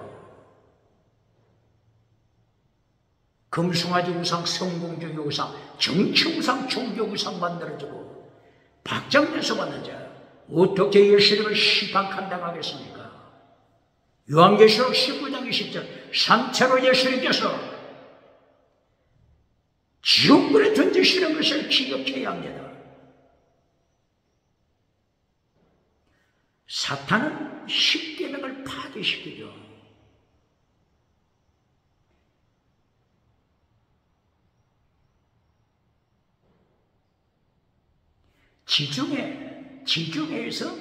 금송아지 우상, 성공주의 우상, 정치 우상, 종교 우상 만들어주고 박장대에서 받는 자 어떻게 예수님을 심판감당하겠습니까? 요한계시록 19장 20절 상체로 예수님께서 지옥불에 던지시는 것을 기억해야 합니다. 사탄은 십계명을 파괴시키죠. 지중해에서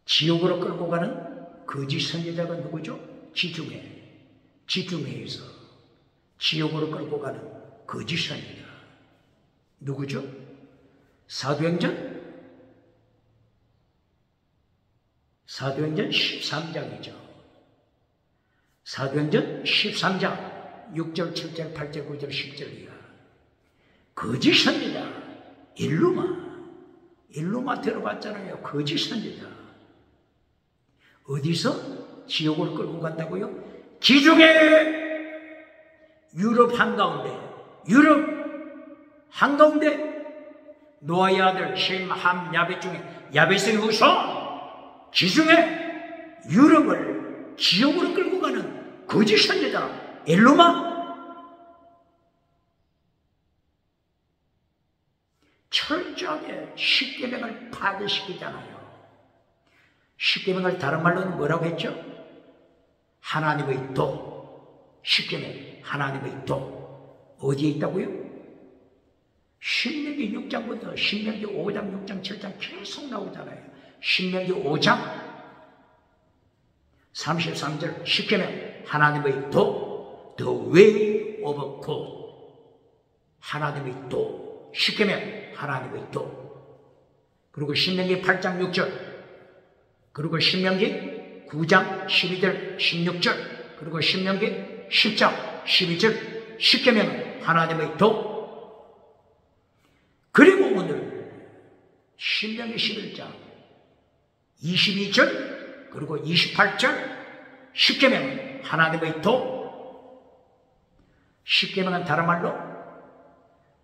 지옥으로 끌고 가는 거짓 선지자가 누구죠? 지중해에서 지옥으로 끌고 가는 거짓 선지자 누구죠? 사도행전 13장이죠. 사도행전 13장 6절, 7절, 8절, 9절, 10절 이하 거짓 선지자 일루마 들어봤잖아요. 거짓 선지자 어디서 지옥으로 끌고 간다고요? 지중해 유럽 한가운데 노아의 아들 셈, 함, 야벳 중에 야벳의 후손 지중해 유럽을 지옥으로 끌고 가는 거짓 선지자 일루마 철저하게 십계명을 파괴시키잖아요. 십계명을 다른 말로는 뭐라고 했죠? 하나님의 도. 십계명 하나님의 도 어디에 있다고요? 신명기 6장부터 신명기 5장, 6장, 7장 계속 나오잖아요. 신명기 5장 33절 십계명 하나님의 도, the way of God. 하나님의 도, 십계명 하나님의 도. 그리고 신명기 8장 6절, 그리고 신명기 9장 12절 16절, 그리고 신명기 10장 12절 십계명 하나님의 도. 신명기 11장 22절 그리고 28절 십계명 하나님의 도, 십계명은 다른 말로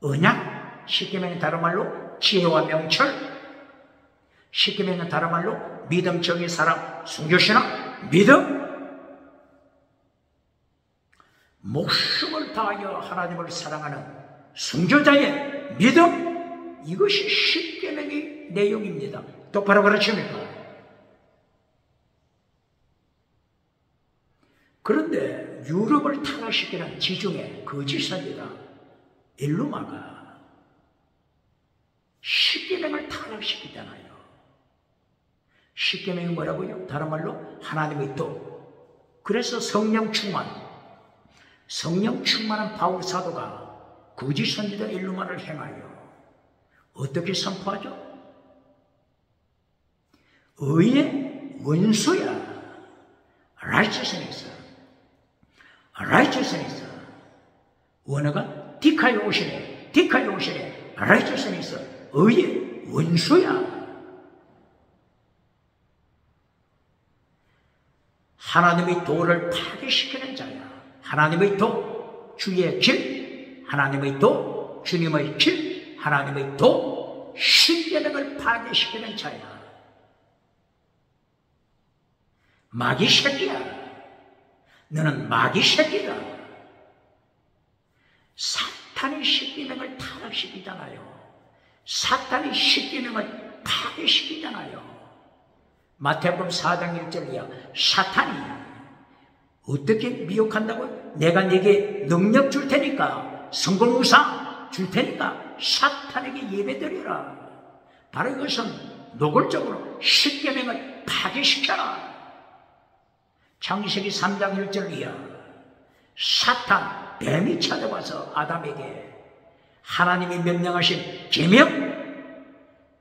언약, 십계명은 다른 말로 지혜와 명철, 십계명은 다른 말로 믿음, 정의, 사랑, 순교신앙, 믿음, 목숨을 다하여 하나님을 사랑하는 순교자의 믿음, 이것이 십계명의 내용입니다. 똑바로 가르칩니까? 그런데 유럽을 타락시키는 지중해 거짓 선지자 엘루마가 십계명을 타락시키잖아요. 십계명이 뭐라고요? 다른 말로 하나님의 도. 그래서 성령 충만한 바울 사도가 거짓 선지자 엘루마를 행하여 어떻게 선포하죠? 의의 원수야. righteousness. 원어가 디카이오시네. righteousness. 의의 원수야. 하나님의 도를 파괴시키는 자야. 하나님의 도, 주의 길, 하나님의 도, 주님의 길, 하나님의 도, 십계명을 파괴시키는 자야. 마귀 새끼야. 너는 마귀 새끼다. 사탄이 십계명을 타락시키잖아요. 사탄이 십계명을 파괴시키잖아요. 마태복음 4장 1절이야. 사탄이 어떻게 미혹한다고요? 내가 네게 능력 줄 테니까, 성공우상 줄 테니까 사탄에게 예배드리라. 바로 이것은 노골적으로 십계명을 파괴시켜라. 창세기 3장 1절이야. 사탄, 뱀이 찾아와서 아담에게 하나님이 명령하신 계명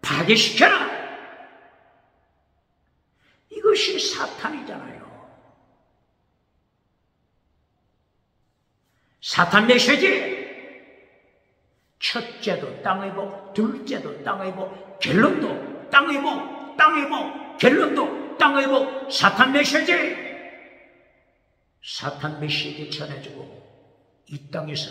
파괴시켜라. 이것이 사탄이잖아요. 사탄 메시지. 첫째도 땅의 복, 둘째도 땅의 복, 결론도 땅의 복, 결론도 땅의 복. 사탄 메시지. 사탄 메시지 전해주고 이 땅에서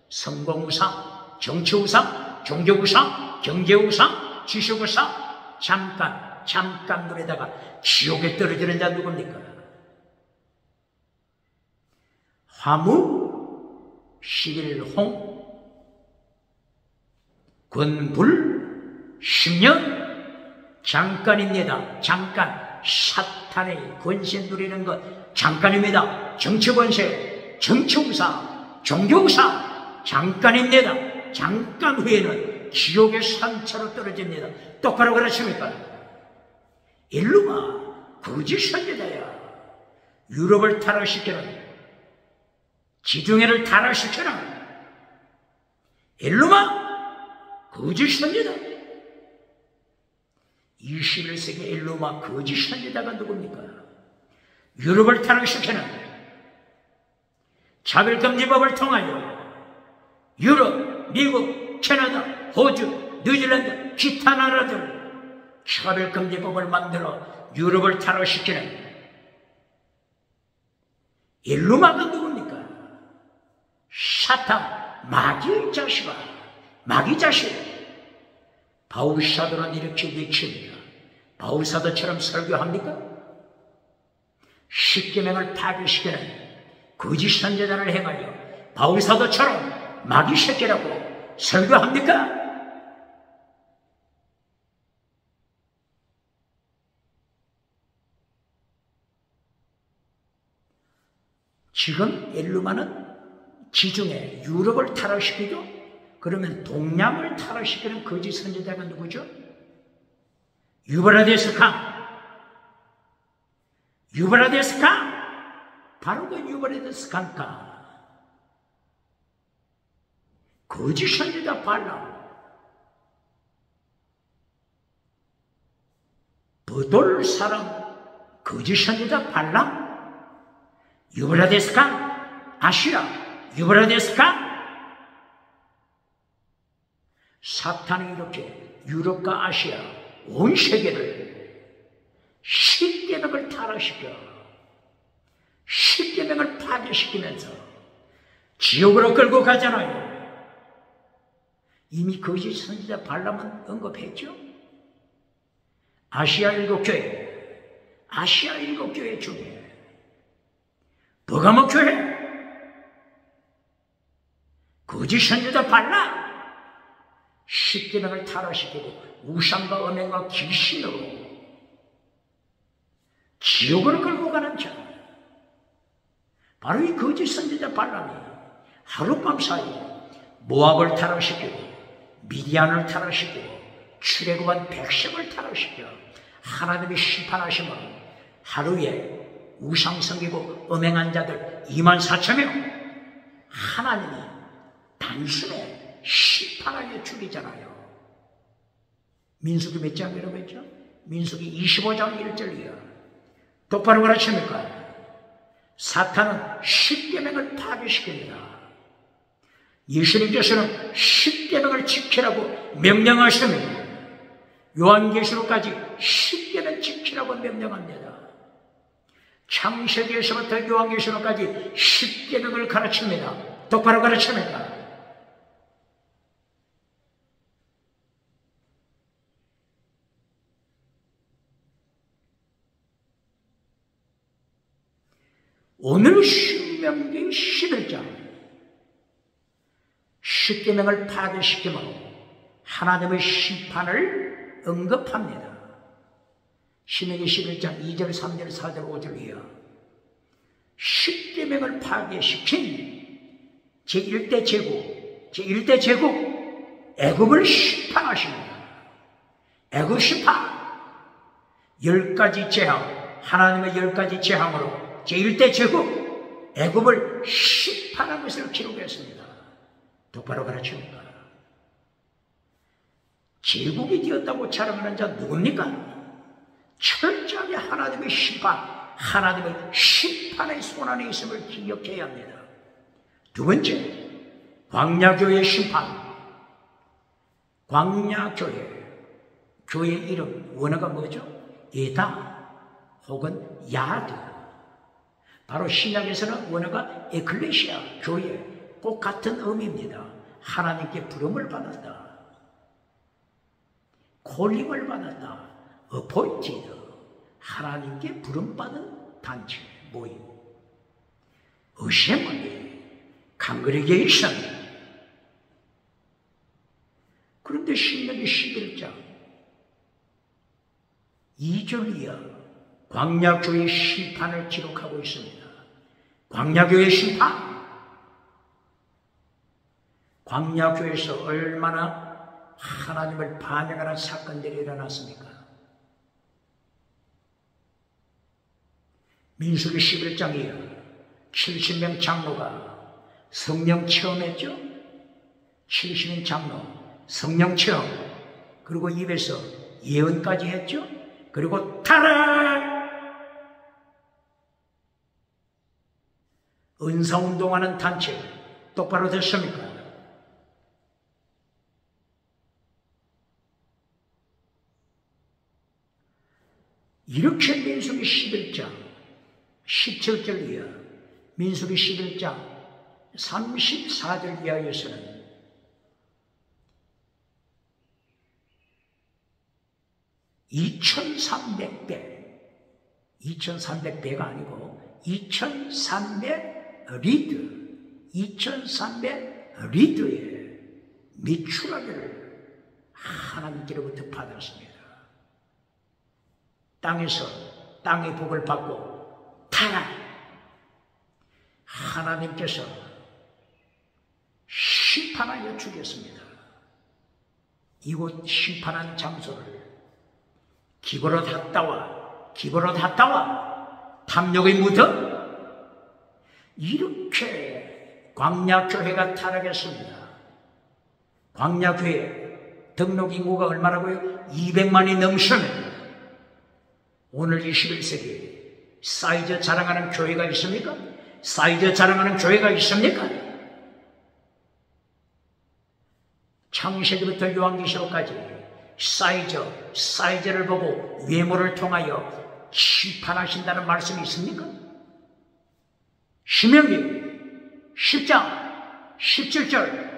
성공우상, 정치우상, 종교우상, 경제우상, 지식우상 잠깐 노래다가 지옥에 떨어지는 자 누굽니까? 화무, 11홍, 권불, 10년 잠깐입니다. 잠깐. 사탄의 권세 누리는 것 잠깐입니다. 정치 권세, 정치우상, 종교우상 잠깐입니다. 잠깐 후에는 지옥의 상처로 떨어집니다. 똑바로 그러십니까? 엘루마 거짓 선지자야. 유럽을 타락시키는, 지중해를 타락시키는 엘루마 거짓 선지자. 21세기 엘루마 거짓 선지자가 누굽니까? 유럽을 타락시키는 차별금지법을 통하여 유럽, 미국, 캐나다, 호주, 뉴질랜드, 기타 나라들 차별금지법을 만들어 유럽을 타락시키는 엘루마가 누굽니까? 사탄, 마귀의 자식아, 마귀 자식. 바울 사도는 이렇게 외칩니다. 바울 사도처럼 설교합니까? 십계명을 파괴시키는 거짓 선지자를 행하여 바울 사도처럼 마귀 새끼라고 설교합니까? 지금 엘루마는 지중해 유럽을 타락시키죠. 그러면 동양을 타락시키는 거짓 선지자가 누구죠? 유브라데스 강. 바로 그 유브라데스 강가. 거짓 선지자 발람. 버돌 사람 거짓 선지자 발람. 유브라데스 강. 아시아 유브라데스 강. 사탄이 이렇게 유럽과 아시아 온 세계를 십계명을 타락시켜 십계명을 파괴시키면서 지옥으로 끌고 가잖아요. 이미 거짓 선지자 발람은 언급했죠. 아시아 일곱 교회 중에 버가모 교회 거짓 선지자 발람 십계명을 타락시키고 우상과 음행과 귀신으로 지옥으로 끌고 가는 자, 바로 이 거짓 선지자 발람이 하룻밤 사이에 모압을 타락시키고 미디안을 타락시키고 출애굽한 백성을 타락시켜 하나님이 심판하심으로 하루에 우상 섬기고 음행한 자들 24,000명 하나님이 단숨에 심판하여 죽이잖아요. 민수기 몇 장이라고 했죠? 민수기 25장 1절이요. 똑바로 가르칩니까? 사탄은 십계명을 파괴시킵니다. 예수님께서는 십계명을 지키라고 명령하시면 요한계시록까지 십계명 지키라고 명령합니다. 창세기에서부터 요한계시록까지 십계명을 가르칩니다. 똑바로 가르칩니까? 오늘 신명기 11장 십계명을 파괴시키므로 하나님의 심판을 언급합니다. 신명기 11장 2절, 3절, 4절, 5절이요. 십계명을 파괴시킨 제1대 제국 애굽을 심판하십니다. 애굽 심판 10가지 재앙, 하나님의 10가지 재앙으로 제1대 제국 애굽을 심판한 것을 기록했습니다. 똑바로 가르칩니다. 제국이 되었다고 자랑하는 자 누굽니까? 철저하게 하나님의 심판, 하나님의 심판의 손안에 있음을 기억해야 합니다. 두 번째, 광야교회 심판. 광야교회, 교회 이름 원어가 뭐죠? 에다 혹은 야드. 바로 신약에서는 원어가 에클레시아, 교회, 꼭 같은 의미입니다. 하나님께 부름을 받았다, 콜링을 받았다, appointed, 하나님께 부름받은 단체, 모임. assembly, congregation. 그런데 신명기 11장 2절 이하 광야교회 심판을 기록하고 있습니다. 광야교회 심판. 광야교회에서 얼마나 하나님을 반역하는 사건들이 일어났습니까? 민수기 11장이요. 70명 장로가 성령 체험했죠? 70명 장로, 성령 체험. 그리고 입에서 예언까지 했죠? 그리고 타락! 은사운동하는 단체 똑바로 됐습니까? 이렇게 민수기 11장 17절 이하, 민수기 11장 34절 이하에서는 2300배가 아니고 2300리드의 미추라기를 하나님께로부터 받았습니다. 땅에서 땅의 복을 받고 타락. 하나님께서 심판하여 주겠습니다. 이곳 심판한 장소를 기브롯 핫다와 탐욕의 무덤. 이렇게 광야교회가 타락했습니다. 광야교회 등록 인구가 얼마라고요? 200만이 넘으면 오늘 21세기 사이즈 자랑하는 교회가 있습니까? 사이즈 자랑하는 교회가 있습니까? 창세기부터 요한계시록까지 사이즈를 보고 외모를 통하여 심판하신다는 말씀이 있습니까? 신명기 10장 17절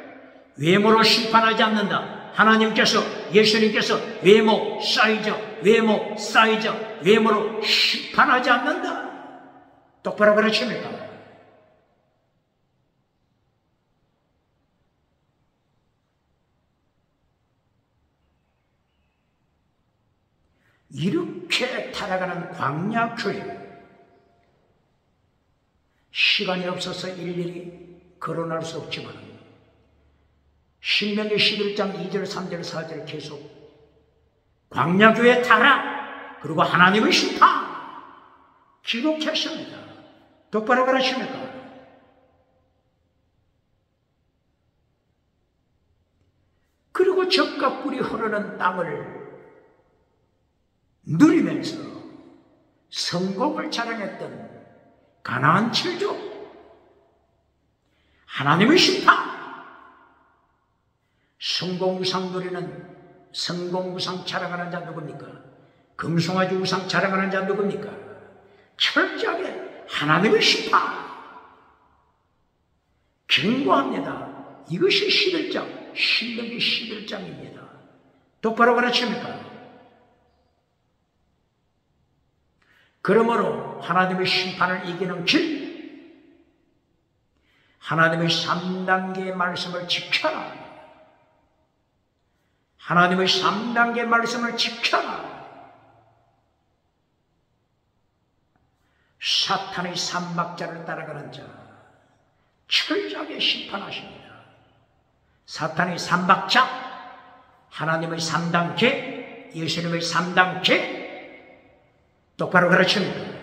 외모로 심판하지 않는다. 하나님께서 예수님께서 외모, 사이즈, 외모로 심판하지 않는다. 똑바로 그러십니까? 이렇게 타락하는 광야교회, 시간이 없어서 일일이 거론할 수 없지만 신명기 11장 2절 3절 4절 계속 광야교회 타락 그리고 하나님의 심판 기록했습니다. 똑바로 그러십니까? 그리고 젖과 꿀이 흐르는 땅을 누리면서 성공을 자랑했던 가나안 7족, 하나님의 심판, 성공우상 누리는 성공우상 자랑하는 자 누굽니까? 금송아지 우상 자랑하는 자 누굽니까? 철저하게 하나님의 심판. 경고합니다. 이것이 11장, 신명기 11장입니다. 똑바로 가르칩니까? 그러므로 하나님의 심판을 이기는 길, 하나님의 3단계의 말씀을 지켜라. 하나님의 3단계 말씀을 지켜라. 사탄의 삼박자를 따라가는 자 철저하게 심판하십니다. 사탄의 삼박자, 하나님의 3단계, 예수님의 3단계 똑바로 가르칩니다.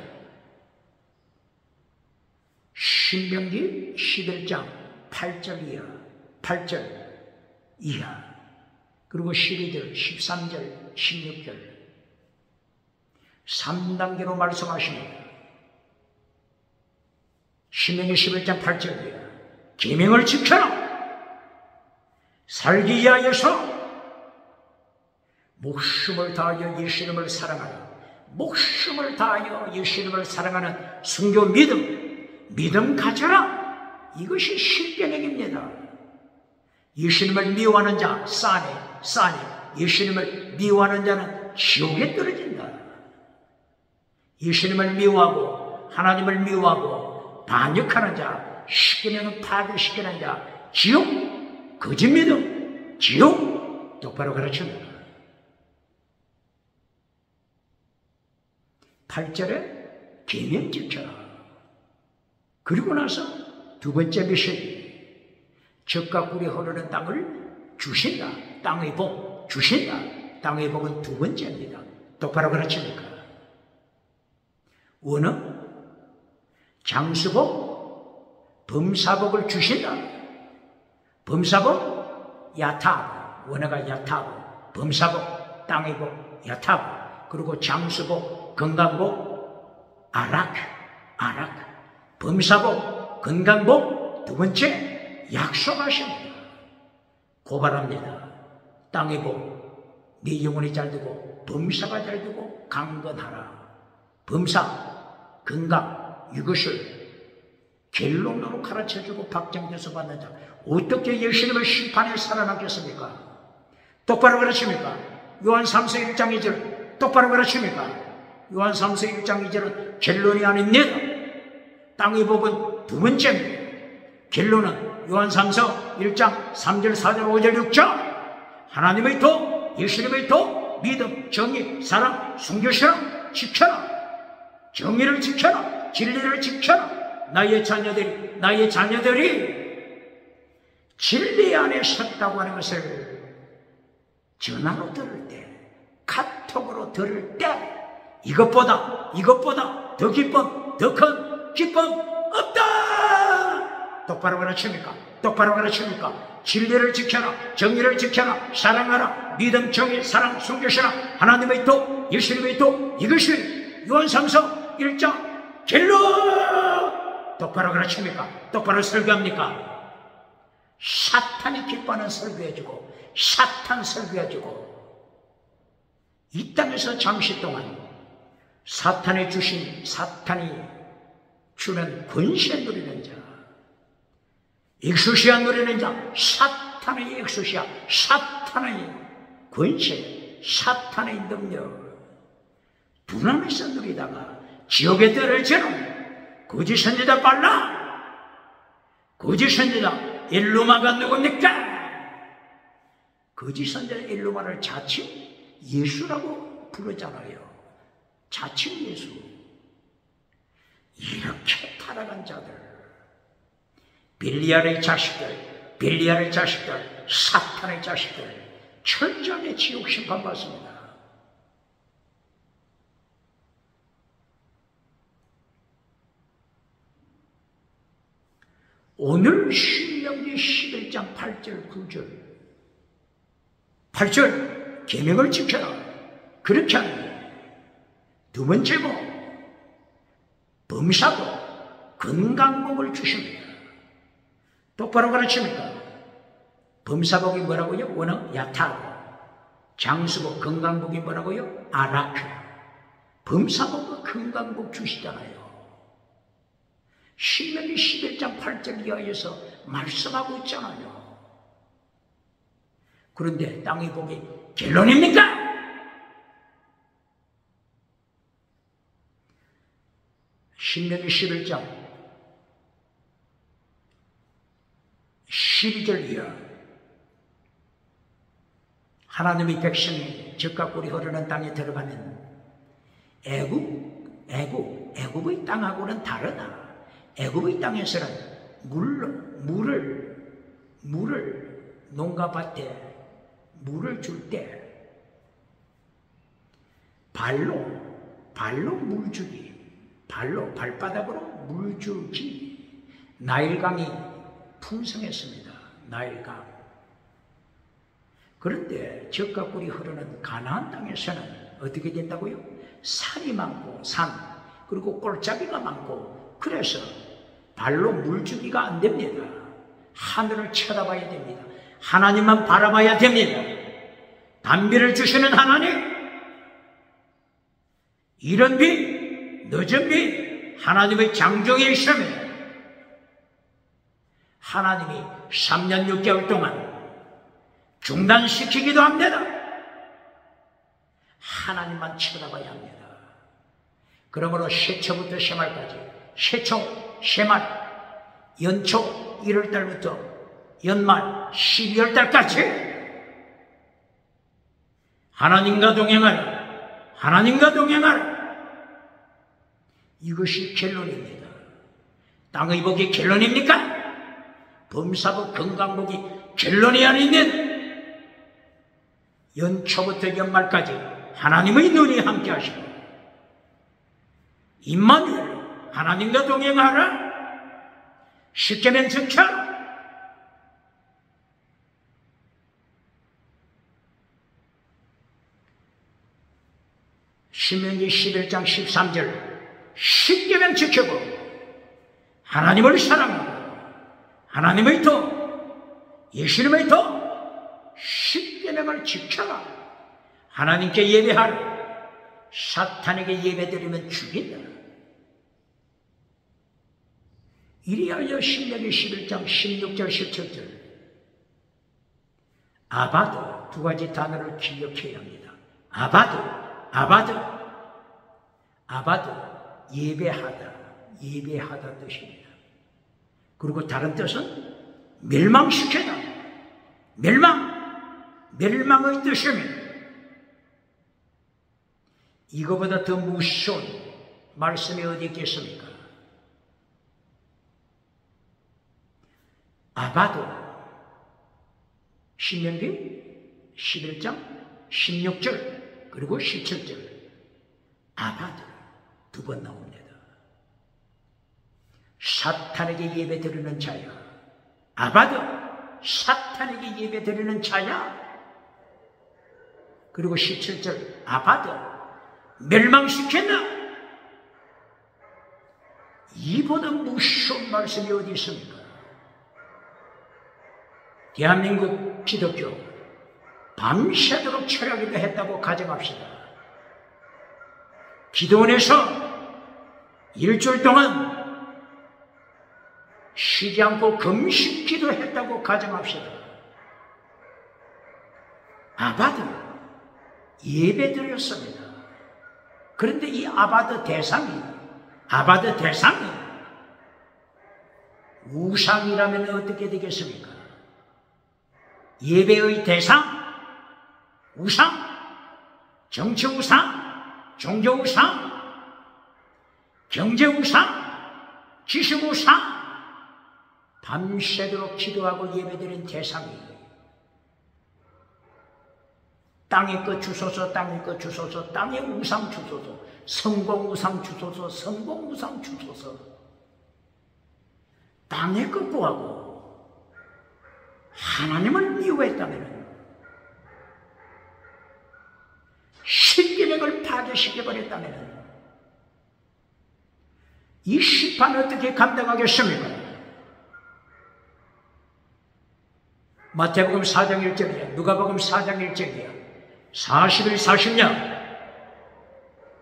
신명기 11장 8절 이하 그리고 12절, 13절, 16절 3단계로 말씀하십니다. 신명기 11장 8절 이하 계명을 지켜라. 살기 위하여서 목숨을 다하여 예수님을 사랑하라. 목숨을 다하여 예수님을 사랑하는 순교 믿음 가져라. 이것이 십계명입니다. 예수님을 미워하는 자 싸네. 예수님을 미워하는 자는 지옥에 떨어진다. 예수님을 미워하고 하나님을 미워하고 반역하는 자, 십계명을 파괴시키는 자, 지옥, 거짓 믿음, 지옥 똑바로 가르칩니다. 8절에 계명 지켜라. 그리고 나서 두 번째 미션이 젖과 꿀이 흐르는 땅을 주신다. 땅의 복 주신다. 땅의 복은 두 번째입니다. 똑바로 그렇습니까? 원은 장수복, 범사복을 주신다. 범사복 야탑, 원어가 야탑, 범사복 땅의 복 야탑, 그리고 장수복 건강복 아락, 범사복 건강복 두 번째 약속하십니다. 고발합니다. 땅의 복, 네 영혼이 잘되고 범사가 잘되고 강건하라. 범사, 건강 이것을 결론으로 가르쳐주고 박정돼서 받는 자 어떻게 예수님의 심판에 살아남겠습니까? 똑바로 그러십니까? 요한 3서 1장 2절 똑바로 그러십니까? 요한 3서 1장 2절은 결론이 아닙니다. 땅의 복은 두 번째입니다. 결론은 요한 3서 1장 3절 4절 5절 6절 하나님의 도, 예수님의 도, 믿음, 정의, 사랑, 순교시라 지켜라. 정의를 지켜라. 진리를 지켜라. 나의 자녀들이 진리 안에 섰다고 하는 것을 전화로 들을 때, 카톡으로 들을 때 이것보다 더 기쁨, 더 큰 기쁨 없다. 똑바로 가르칩니까? 똑바로 가르칩니까? 진리를 지켜라. 정의를 지켜라. 사랑하라. 믿음, 정의, 사랑, 순교시라. 하나님의 도, 예수님의 도 이것이 요한 3서 1장 결론. 똑바로 가르칩니까? 똑바로 설교합니까? 사탄이 기뻐하는 설교해주고 사탄 설교해주고 이 땅에서 잠시 동안 사탄이 주는 권세 누리는 자, 엑소시아 누리는 자, 사탄의 엑소시아, 사탄의 권세, 사탄의 능력, 두나미에서 누리다가 지옥에 떨어지는 거짓 선지자 발람, 거짓 선지자 엘루마가 누굽니까? 거짓 선지자 엘루마를 자칭 예수라고 부르잖아요. 자칭 예수. 이렇게 타락한 자들, 벨리알의 자식들, 사탄의 자식들, 철저하게 지옥 심판받습니다. 오늘 신명기 11장 8절 9절 8절 계명을 지켜라. 그렇게 하는 거예요. 두 번째고 범사고 건강복을 주십니다. 똑바로 가르칩니까? 범사복이 뭐라고요? 원어 야타고, 장수복 건강복이 뭐라고요? 아라크. 범사복과 건강복 주시잖아요. 신명기 11장 8절 이하에서 말씀하고 있잖아요. 그런데 땅의 복이 결론입니까? 신명기 11장 12절 이하, 하나님의 백성이 젖과 꿀이 흐르는 땅에 들어가면 애굽의 땅하고는 다르다. 애굽의 땅에서는 물을 농가밭에 물을 줄 때 발로 물주기, 발바닥으로 물주기. 나일강이 풍성했습니다. 나일강. 그런데 젖과 꿀이 흐르는 가나안 땅에서는 어떻게 된다고요? 산이 많고 그리고 골짜기가 많고, 그래서 발로 물주기가 안 됩니다. 하늘을 쳐다봐야 됩니다. 하나님만 바라봐야 됩니다. 단비를 주시는 하나님, 이른 비, 늦은 비, 하나님의 장정이시며 하나님이 3년 6개월 동안 중단시키기도 합니다. 하나님만 쳐다봐야 합니다. 그러므로 세초부터 세말까지, 세초, 세말, 연초 1월달부터 연말 12월달까지 하나님과 동행하라, 하나님과 동행하라. 이것이 결론입니다. 땅의 복이 결론입니까? 범사복 건강복이 결론이 아닌데, 연초부터 연말까지 하나님의 눈이 함께 하시고, 임마누엘, 하나님과 동행하라. 십계명 지켜. 신명기 11장 13절 십계명 지켜고 하나님을 사랑하고 하나님의 도, 예수님의 도, 십계명을 지켜라. 하나님께 예배하라. 사탄에게 예배드리면 죽인다. 이리하여 신명기 11장 16절 17절 아바드, 두 가지 단어를 기억해야 합니다. 아바드 예배하다 뜻입니다. 그리고 다른 뜻은 멸망시키다, 멸망의 뜻입니다. 이거보다 더 무서운 말씀이 어디 있겠습니까? 아바드, 신명기 11장 16절 그리고 17절 아바드 두 번 나옵니다. 사탄에게 예배드리는 자야. 아바드, 사탄에게 예배드리는 자야. 그리고 17절 아바드, 멸망시켰나? 이보다 무서운 말씀이 어디 있습니까? 대한민국 기독교 밤새도록 철야기도 했다고 가정합시다. 기도원에서 일주일 동안 쉬지 않고 금식 기도했다고 가정합시다. 아바드 예배드렸습니다. 그런데 이 아바드 대상이 우상이라면 어떻게 되겠습니까? 예배의 대상, 우상, 정치 우상, 종교 우상, 경제 우상, 지식 우상, 밤새도록 기도하고 예배드린 대상이 땅의 것 주소서, 땅의 것 주소서, 땅의 우상 주소서, 성공 우상 주소서, 성공 우상 주소서. 땅의 것 구하고 하나님을 미워했다면 십계명을 파괴시켜버렸다면 이 심판 어떻게 감당하겠습니까? 마태복음 4장 1절이야, 누가복음 4장 1절이야. 40일 40년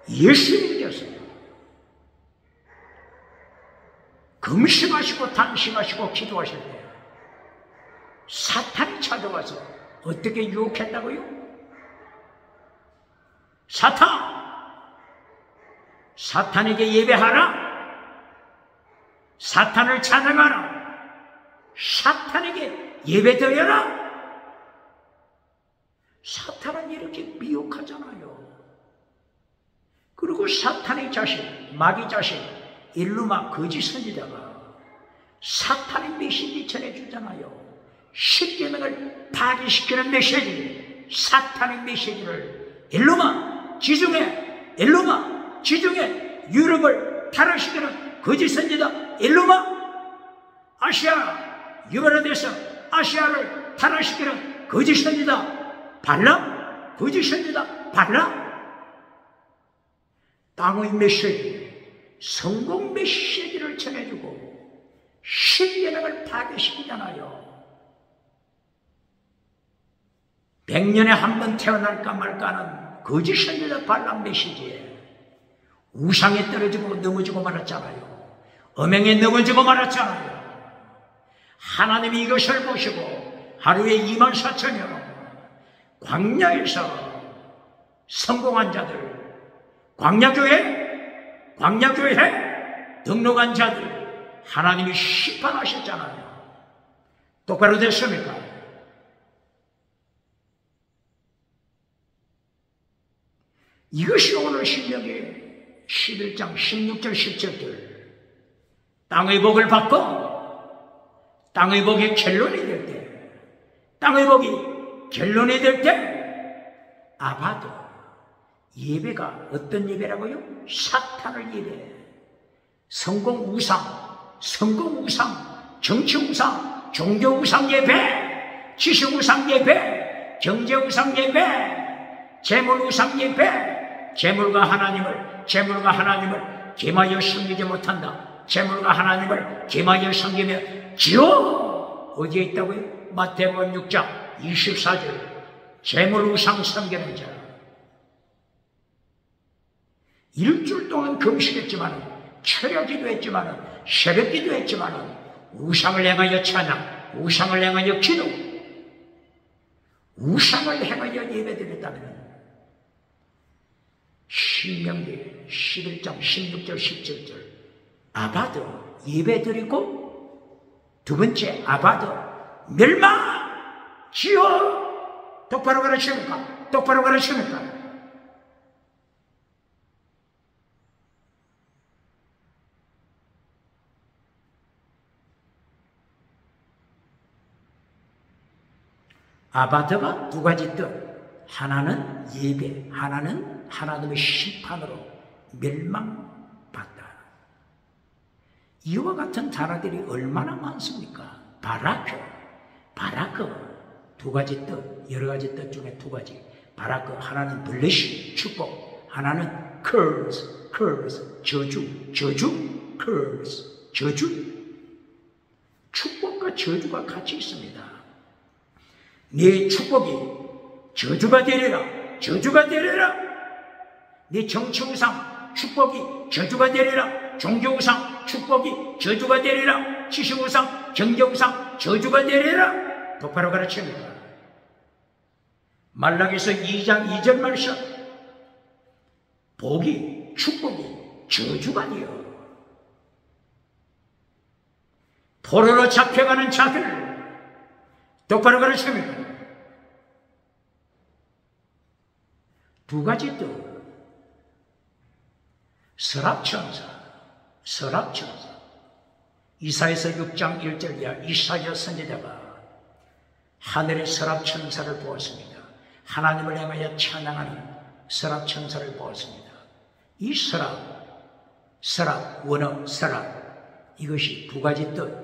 예수님께서 금식하시고 단식하시고 기도하실 때 사탄이 찾아와서 어떻게 유혹했다고요? 사탄에게 예배하라, 사탄을 찬양하라, 사탄에게 예배드려라. 사탄은 이렇게 미혹하잖아요. 그리고 사탄의 자식, 마귀 자식 일루마 거짓 선지자가 사탄의 메시지 전해주잖아요. 십계명을 파괴시키는 메시지, 사탄의 메시지를 일루마 지중해, 유럽을 타락시키는 거짓 선지자 일루마, 아시아 유브라데스 아시아를 타락시키는 거짓 선지자 발람, 거짓 선지자 발람. 땅의 메시지, 성공 메시지를 전해주고 십계명을 파괴시키잖아요. 100년에 한 번 태어날까 말까 하는 거짓 선지자 발람 메시지에 우상에 떨어지고 넘어지고 말았잖아요. 음행에 넘어지고 말았잖아요. 하나님이 이것을 보시고 하루에 24,000여 광야에서 성공한 자들, 광야교회 등록한 자들 하나님이 심판하셨잖아요. 똑바로 됐습니까? 이것이 오늘 신명기 11장 16절 17절 땅의 복을 받고 땅의 복이 결론이 될 때, 땅의 복이 결론이 될 때 아바도 예배가 어떤 예배라고요? 사탄을 예배해. 성공 우상, 정치 우상, 종교 우상 예배, 지식 우상 예배, 경제 우상 예배, 재물 우상 예배. 재물과 하나님을 기마여 섬기지 못한다. 재물과 하나님을 기마여 섬기며 지옥 어디에 있다고요? 마태복음 6장 24절 재물 우상 섬기는 자. 일주일 동안 금식했지만, 철야기도 했지만, 새벽기도 했지만, 우상을 행하여 찬양, 우상을 행하여 기도, 우상을 행하여 예배드렸다면 신명기 11장 16절 17절 아바드 예배드리고, 두 번째 아바드 멸망 지옥. 똑바로 가르칩니까? 똑바로 가르칩니까? 아바드가 두 가지 뜻. 하나는 예배, 하나는 하나님의 심판으로 멸망받다. 이와 같은 단어들이 얼마나 많습니까? 바라크 두 가지 뜻, 여러 가지 뜻 중에 두 가지. 바라크 하나는 블레싱 축복, 하나는 curse 저주, curse 저주. 축복과 저주가 같이 있습니다. 네 축복이 저주가 되리라. 네 정치 우상, 축복이 저주가 되리라. 종교우상 축복이 저주가 되리라. 지식우상, 경제우상 저주가 되리라. 똑바로 가르칩니다. 말라기서 2장 2절 말씀, 복이 축복이 저주가 되어 포로로 잡혀가는 자들 똑바로 가르칩니다. 두 가지 또 서랍천사, 서랍천사. 이사야서 6장 1절 이하 이사야 선지자가 하늘의 서랍천사를 보았습니다. 하나님을 향하여 찬양하는 서랍천사를 보았습니다. 이 서랍, 원어 서랍, 이것이 두 가지 뜻.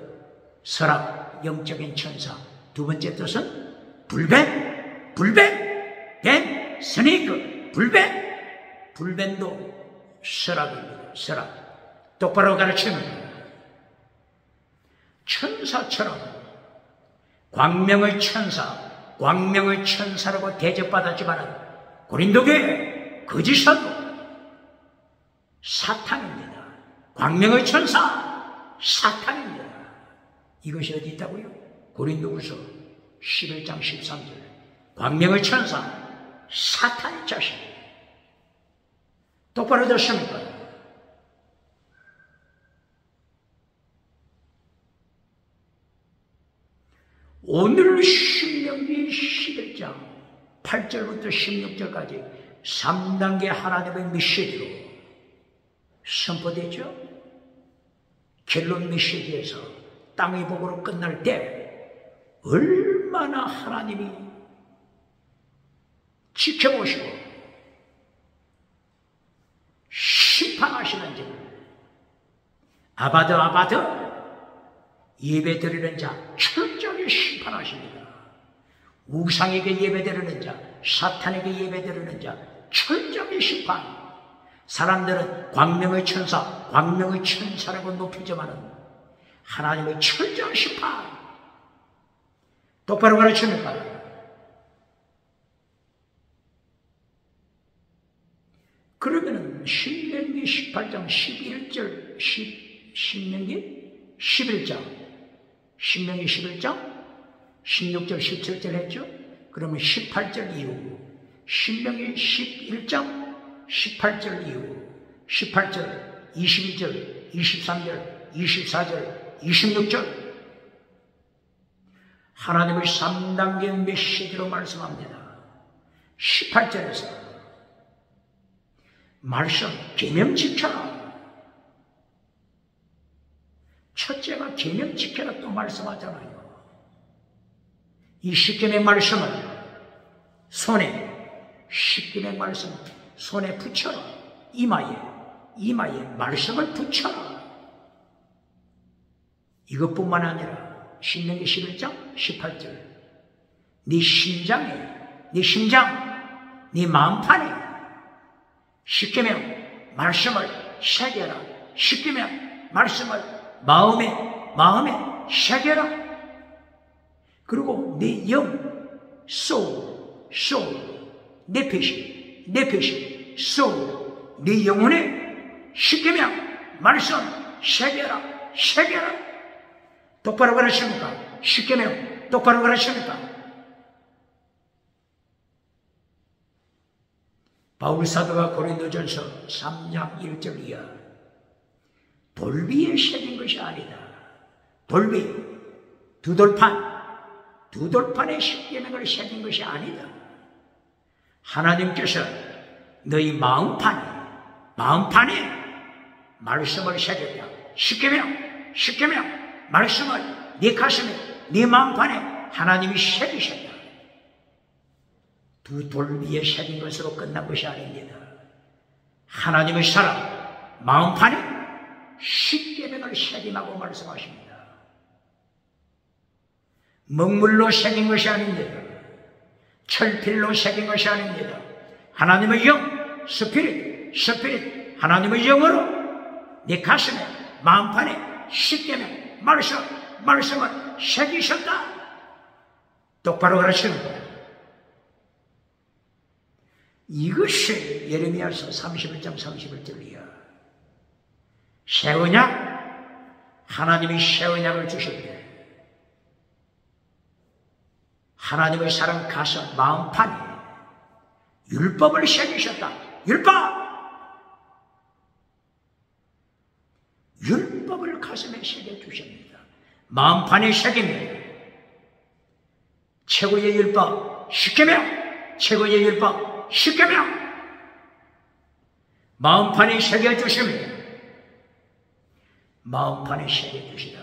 서랍, 영적인 천사. 두 번째 뜻은 불뱀, 뱀, 스네이크, 불뱀도 서랍입니다. 서랍. 똑바로 가르칩니다. 천사처럼 광명의 천사라고 대접받았지만 고린도교회 거짓 사도 사탄입니다. 광명의 천사 사탄입니다. 이것이 어디 있다고요? 고린도후서 11장 13절. 광명의 천사 사탄의 자식. 똑바로 듣습니까? 오늘 신명기 11장 8절부터 16절까지 3단계 하나님의 메시지로 선포되죠. 결론 메시지에서 땅의 복으로 끝날 때 얼마나 하나님이 지켜보시고 심판하시는지, 아바드 예배 드리는 자 철저하게 심판하십니다. 우상에게 예배 드리는 자, 사탄에게 예배 드리는 자 철저하게 심판. 사람들은 광명의 천사라고 높이지만은 하나님의 철저한 심판. 똑바로 가르칩니까? 그러면은 신명기 18장 11절, 신명기 11장 16절 17절 했죠? 그러면 18절 이후 신명기 11장 18절 이후 18절, 22절, 23절, 24절, 26절 하나님의 3단계 메시지로 말씀합니다. 18절에서 말씀, 계명 지켜라. 첫째가 계명 지켜라 또 말씀하잖아요. 이 십계명 말씀을 십계명 말씀 손에 붙여라. 이마에 말씀을 붙여라. 이것뿐만 아니라 신명기 11장 18절 네 심장, 네 마음판에 십계명 말씀을 새겨라. 십계명 말씀을 마음에 새겨라. 그리고 내 영, soul, 내페시, soul, 네 영혼에 십계명 말씀 새겨라. 똑바로 가르칩니까? 십계명 똑바로 가르칩니까? 바울 사도가 고린도전서 3장 1절 이하 돌비에 새긴 것이 아니다. 돌비, 두돌판에 십계명을 새긴 것이 아니다. 하나님께서 너희 마음판에 말씀을 새겼다. 십계명 말씀을 네 가슴에, 네 마음판에 하나님이 새기셨다. 두 돌비에 새긴 것으로 끝난 것이 아닙니다. 하나님의 사랑, 마음판에 십계명을 새김하고 말씀하십니다. 먹물로 새긴 것이 아닙니다. 철필로 새긴 것이 아닙니다. 하나님의 영, 스피릿, 하나님의 영으로 네 가슴에, 마음판에 십계명 말씀을 새기셨다. 똑바로 가르치는 거예요. 이것이 예레미야서 31장 31절이야. 새 언약, 하나님이 새 언약을 주실 때 하나님의 사랑 가슴 마음판에 율법을 새기셨다. 율법을 가슴에 새겨주십니다. 마음판에 새깁니다. 최고의 율법 10계명, 최고의 율법 10계명 마음판에 새겨주십니다. 마음판에 새겨주시다.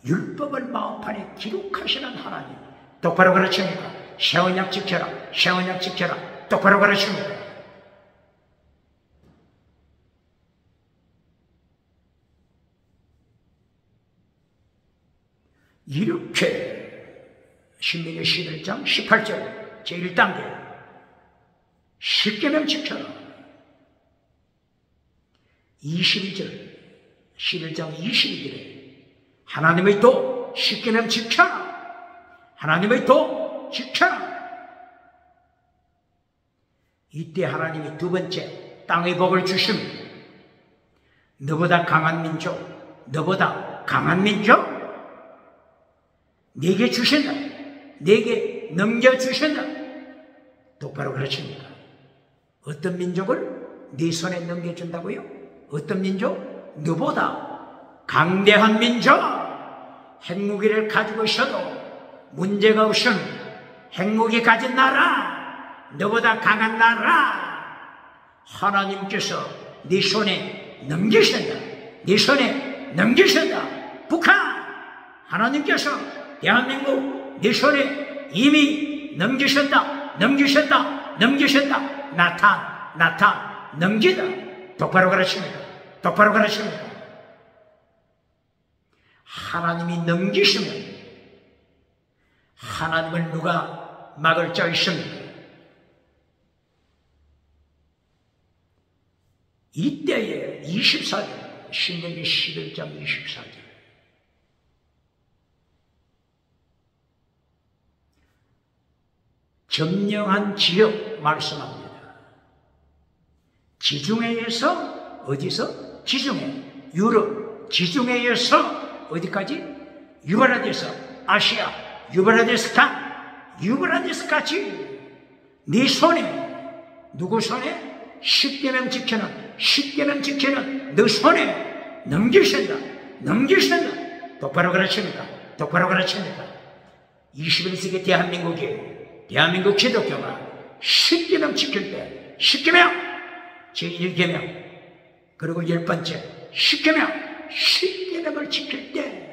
율법을 마음판에 기록하시는 하나님 똑바로 가르칩니까? 새 언약 지켜라, 새 언약 지켜라. 똑바로 가르칩니다. 이렇게 신명기 11장 18절 제1단계 10계명 지켜라. 22절 11장 22절에 하나님의 도 10계명 지켜라. 하나님의 도 지켜라. 이때 하나님이 두 번째 땅의 복을 주십니다. 너보다 강한 민족, 너보다 강한 민족 내게 주신다. 내게 넘겨주신다. 똑바로 가르칩니다. 어떤 민족을 네 손에 넘겨준다고요? 어떤 민족? 너보다 강대한 민족, 핵무기를 가지고 있어도 문제가 없음 핵무기 가진 나라, 너보다 강한 나라 하나님께서 네 손에 넘기신다. 네 손에 넘기신다. 북한 하나님께서 대한민국 네 손에 이미 넘기셨다. 나탄 넘기다. 똑바로 가르칩니다. 똑바로 가르칩니다. 하나님이 넘기시면 하나님을 누가 막을 자 있습니까? 이때에 24절 신명기 11장 24절 점령한 지역 말씀합니다. 지중해에서 어디서? 지중해 유럽 지중해에서 어디까지? 유브라데스 아시아 유브라데스까지 네 손에 누구 손에? 10계명 지키는 너 손에 넘기신다. 똑바로 가르칩니다. 21세기 대한민국 기독교가 10계명 지킬 때 10계명 제1계명 그리고 10번째 10계명을 지킬 때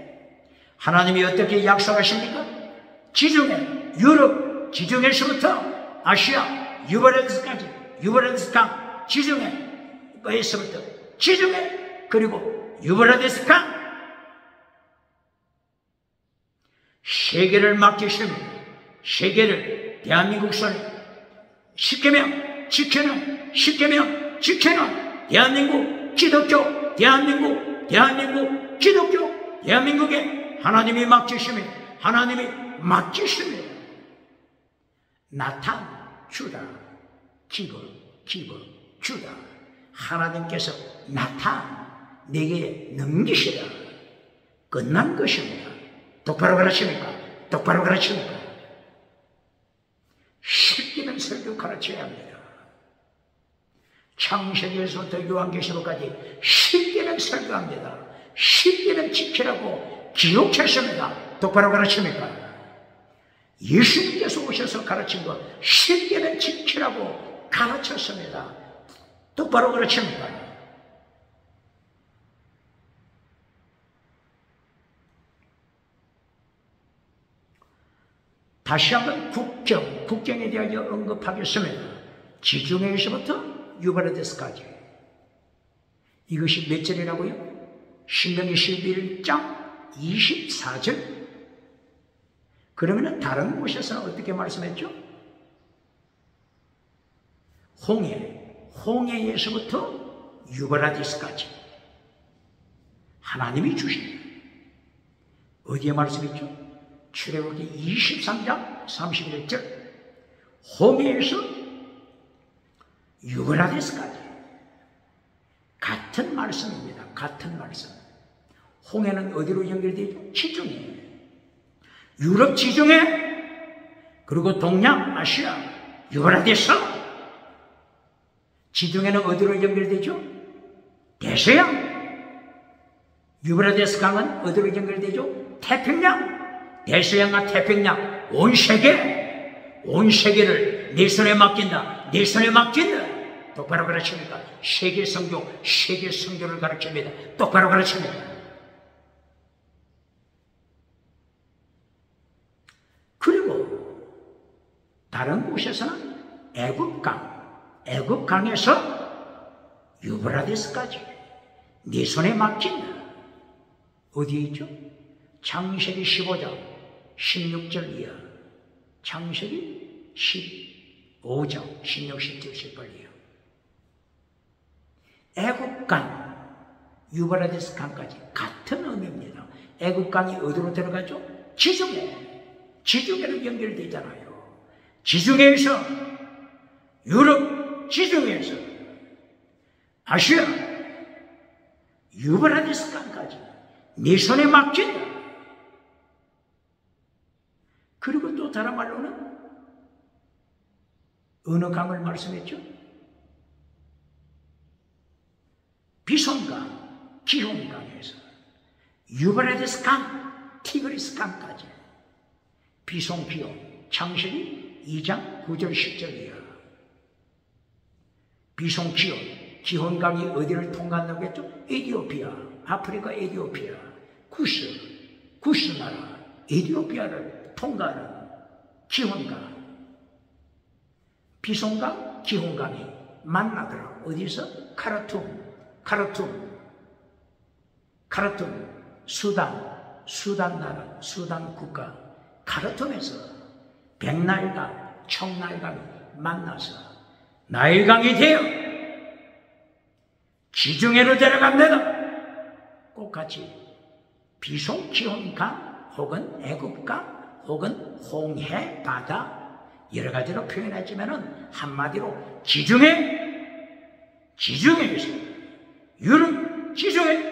하나님이 어떻게 약속하십니까? 지중해 유럽 지중해에서부터 아시아 유브라데스 강 지중해에서부터 지중해 그리고 유브라데스 강 세계를 맡기십니다. 세계를 대한민국 손에 10계명 지키는 대한민국 기독교 대한민국에 하나님이 맡기시면 나탄 주다. 기브 주다. 하나님께서 나탄 내게 넘기시라. 끝난 것입니다. 똑바로 가르칩니까? 10계명 설교 가르쳐야 합니다. 창세기에서부터 요한계시록까지 10계명 설교합니다. 10계명 지키라고 기록했습니다. 똑바로 가르칩니까? 예수님께서 오셔서 가르친 거 10계명 지키라고 가르쳤습니다. 똑바로 가르칩니까? 다시 한번 국경에 대하여 언급하겠습니다. 지중해에서부터 유브라데스까지. 이것이 몇 절이라고요? 신명기 11장 24절. 그러면 다른 곳에서는 어떻게 말씀했죠? 홍해에서부터 유브라데스까지 하나님이 주십니다. 어디에 말씀했죠? 출애굽기 23장 31절 홍해에서 유브라데스까지 같은 말씀입니다. 같은 말씀. 홍해는 어디로 연결되죠? 지중해. 유럽 지중해, 그리고 동양, 아시아, 유브라데스. 지중해는 어디로 연결되죠? 대서양. 유브라데스 강은 어디로 연결되죠? 태평양. 대서양과 태평양, 온 세계를 내 손에 맡긴다. 내 손에 맡긴다. 똑바로 가르칩니까? 세계 성교를 가르칩니다. 똑바로 가르칩니다. 그리고 다른 곳에서는 애굽강에서 유브라데스까지 네 손에 맡긴다. 어디에 있죠? 창세기 15장 16절 이하, 창세기 15장 16, 17, 18 이하. 애굽강, 유브라데스 강까지 같은 의미입니다. 애굽강이 어디로 들어가죠? 지중해로 연결되잖아요. 지중해에서, 유럽 지중해에서 아시아, 유브라데스 강까지 네 손에 맡긴다. 그리고 또 다른 말로는 어느 강을 말씀했죠? 비손강, 기혼강에서 유브라데스 강, 티그리스 강까지 비손, 기혼, 창세기 2장 9절 10절 이하. 비손, 기혼강이 어디를 통과한다고 했죠? 에티오피아, 아프리카 에티오피아, 구스 나라, 에티오피아를 통과하는 기혼강. 비손강, 기혼강이 만나더라. 어디서? 카르툼, 수단 나라, 수단 국가 카르툼에서 백나일강, 청나일강이 만나서 나일강이 되어 지중해로 데려갑니다. 꼭 같이 비손, 기혼강 혹은 애굽강 혹은 홍해 바다 여러 가지로 표현하지만은 한마디로 지중해에서 유럽 지중해,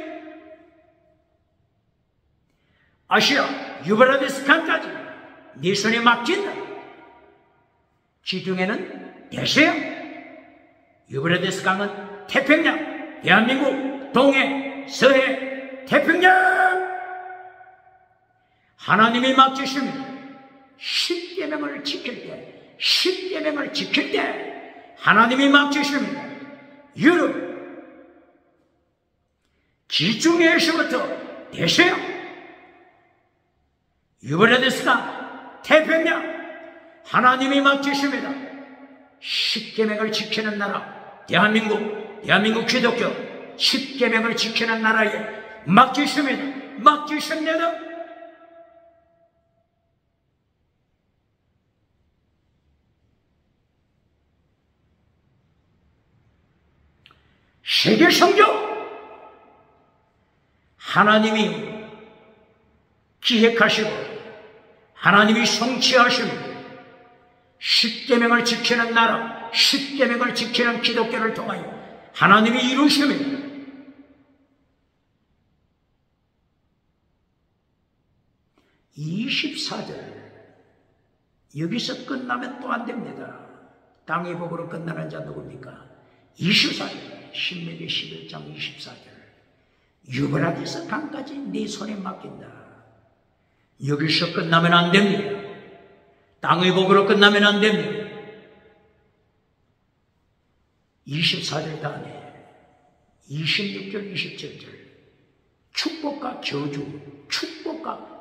아시아 유브라데스 강까지 네 손에 맡긴다. 지중해는 대서양, 유브라데스 강은 태평양, 대한민국 동해, 서해, 태평양. 하나님이 맡기십니다. 십계명을 지킬 때 하나님이 맡기십니다. 유럽 지중해에서부터 대서양, 유브라데스강, 태평양 하나님이 맡기십니다. 십계명을 지키는 나라 대한민국 기독교 십계명을 지키는 나라에 맡기십니다. 세계 성교 하나님이 기획하시고 하나님이 성취하시고 십계명을 지키는 나라, 십계명을 지키는 기독교를 통하여 하나님이 이루십니다. 이 24절 여기서 끝나면 또 안 됩니다. 땅의 복으로 끝나는 자 누굽니까? 24절 신명기 11장 24절 유브라데스 강까지 네 손에 맡긴다. 여기서 끝나면 안 됩니다. 땅의 복으로 끝나면 안 됩니다. 24절 다음에 26절 27절 축복과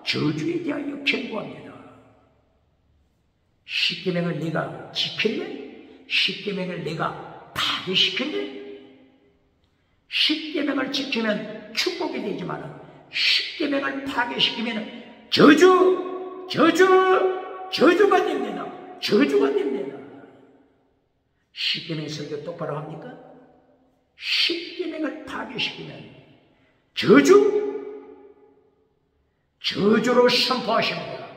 저주에 대하여 경고합니다. 십계명을 네가 지킬래? 십계명을 네가 파괴시킬래? 십계명을 지키면 축복이 되지만 십계명을 파괴시키면 저주가 됩니다. 십계명 설교 똑바로 합니까? 십계명을 파괴시키면 저주로 선포하십니다.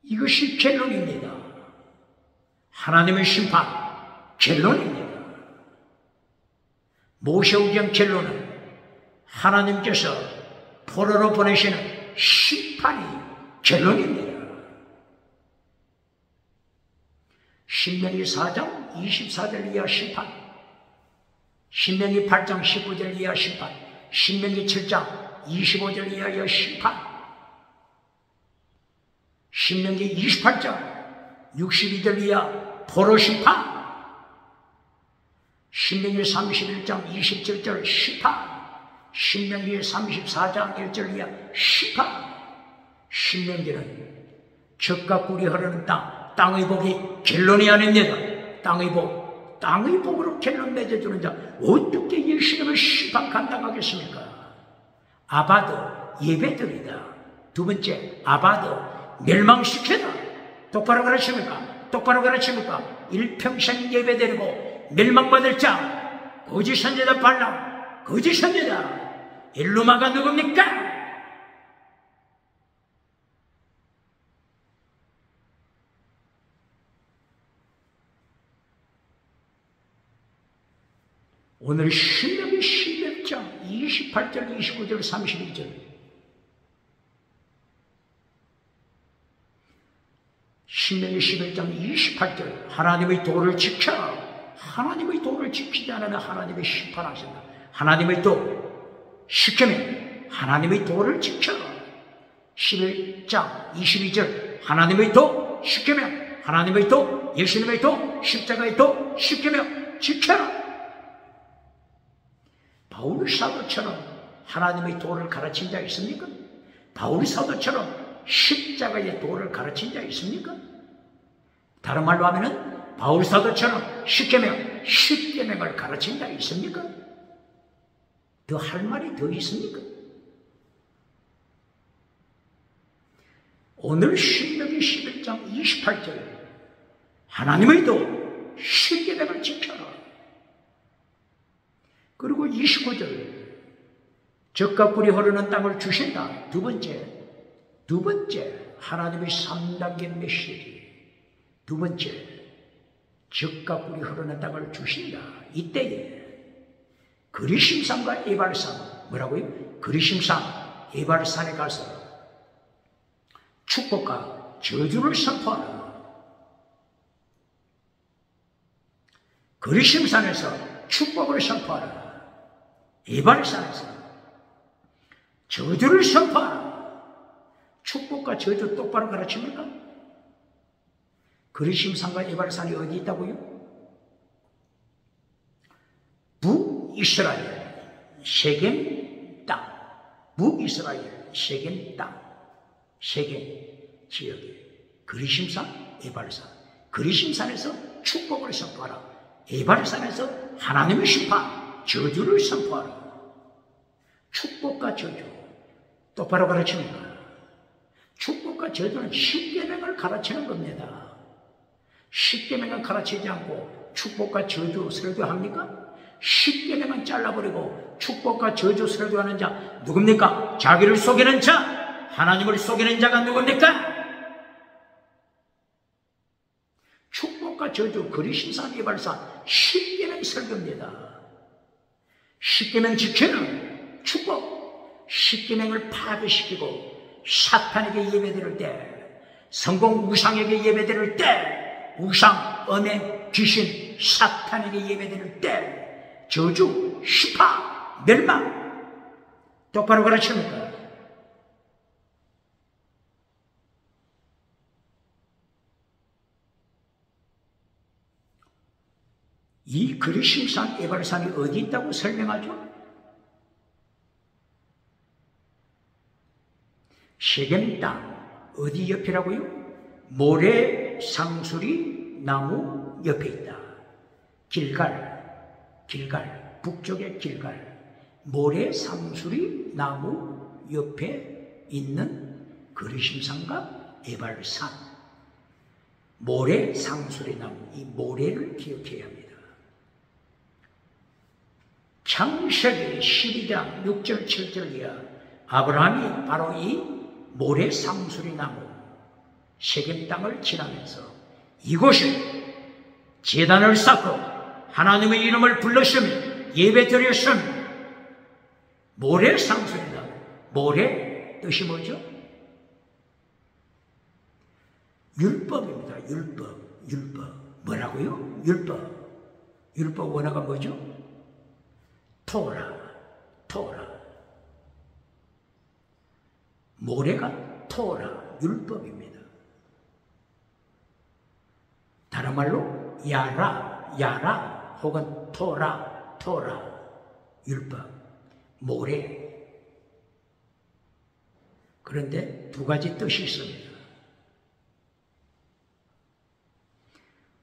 이것이 결론입니다. 하나님의 심판 결론입니다. 모세오경 결론은 하나님께서 포로로 보내시는 심판이 결론입니다. 신명기 4장 24절 이하 심판, 신명기 8장 19절 이하 심판, 신명기 7장 25절 이하의 심판, 신명기 28장 62절 이하 포로 심판, 신명기 31장 27절 심판, 신명기 34장 1절 이하 심판. 신명기는 젖과 꿀이 흐르는 땅의 복이 결론이 아닙니다. 땅의 복으로 결론 맺어주는 자 어떻게 예수님을 심판 감당하겠습니까? 아바드 예배드리다. 두 번째, 아바드 멸망시켜라. 똑바로 가르칩니까? 똑바로 가르칩니까? 일평생 예배드리고 멸망받을 자 거짓 선지자 발람, 거짓 선지자. 엘루마가 누굽니까? 오늘 신명기 11장 28절, 29절, 32절. 신명기 11장 28절. 하나님의 도를 지켜라. 하나님의 도를 지키지 않으면 하나님이 심판하신다. 하나님의 도 시키면 하나님의 도를 지켜라. 11장 22절. 하나님의 도 시키면 하나님의 도, 예수님의 도, 십자가의 도 시키면 지켜라. 바울 사도처럼 하나님의 도를 가르친 자 있습니까? 바울 사도처럼 십자가의 도를 가르친 자 있습니까? 다른 말로 하면은 바울 사도처럼 십계명을 가르친 자 있습니까? 더 할 말이 더 있습니까? 오늘 신명기 11장 28절 하나님의 도 십계명을 지켜라. 그리고 29절 젖과 꿀이 흐르는 땅을 주신다. 두 번째 하나님의 3단계 메시지. 두 번째 젖과 꿀이 흐르는 땅을 주신다. 이때에 그리심산과 에발산, 뭐라고요? 그리심산, 에발산에 가서 축복과 저주를 선포하라. 그리심산에서 축복을 선포하라. 에발산에서 저주를 선포하라. 축복과 저주 똑바로 가르칩니까? 그리심산과 에발산이 어디 있다고요? 북이스라엘 세겜 땅, 북이스라엘 세겜 땅, 세겜 지역에 그리심산, 에발산. 그리심산에서 축복을 선포하라. 에발산에서 하나님의 심판, 저주를 선포하라. 축복과 저주 똑바로 가르칩니까? 축복과 저주는 십계명을 가르치는 겁니다. 십계명을 가르치지 않고 축복과 저주 설교합니까? 십계명은 잘라버리고 축복과 저주 설교하는 자 누굽니까? 자기를 속이는 자, 하나님을 속이는 자가 누굽니까? 축복과 저주, 그리심산, 에발산, 십계명 설교입니다. 십계명 지키는 축복, 십계명을 파괴시키고 사탄에게 예배드릴 때, 성공 우상에게 예배드릴 때, 우상, 언행, 귀신, 사탄에게 예배드릴 때 저주, 심판, 멸망 똑바로 가르칩니까? 이 그리심산, 에발산이 어디 있다고 설명하죠? 세겜 땅 어디 옆이라고요? 모래 상수리 나무 옆에 있다. 길갈 북쪽의 길갈 모래 상수리 나무 옆에 있는 그리심산과 에발산. 모래 상수리 나무, 이 모래를 기억해야 합니다. 창세기 12장 6절 7절 이하 아브라함이 바로 이 모래 상수리 나무 세겜 땅을 지나면서 이곳에 제단을 쌓고 하나님의 이름을 불렀으며 예배 드렸습니다. 모래상소이다. 모래 뜻이 뭐죠? 율법입니다. 율법. 뭐라고요? 율법 원어가 뭐죠? 토라. 모래가 토라, 율법입니다. 다른 말로 야라 혹은 토라, 율법, 모래. 그런데 두 가지 뜻이 있습니다.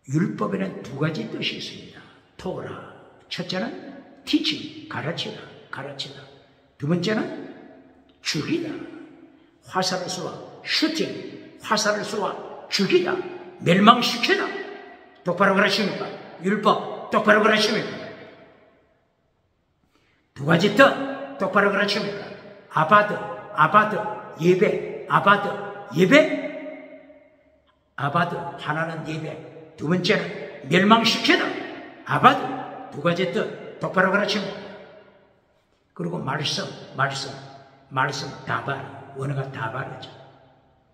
율법에는 두 가지 뜻이 있습니다. 토라, 첫째는 teaching, 가르치다. 두 번째는 죽이다. 화살을 쏘아, 슈팅, 화살을 쏘아 죽이다, 멸망시키다. 똑바로 그러십니까? 율법 똑바로 그러십니까? 두 가지 뜻 똑바로 그러십니까? 아바드, 예배, 아바드, 하나는 예배, 두 번째는 멸망시키다. 아바드, 두 가지 뜻 똑바로 그러십니까? 그리고 말씀 다발, 원어가 다발이죠.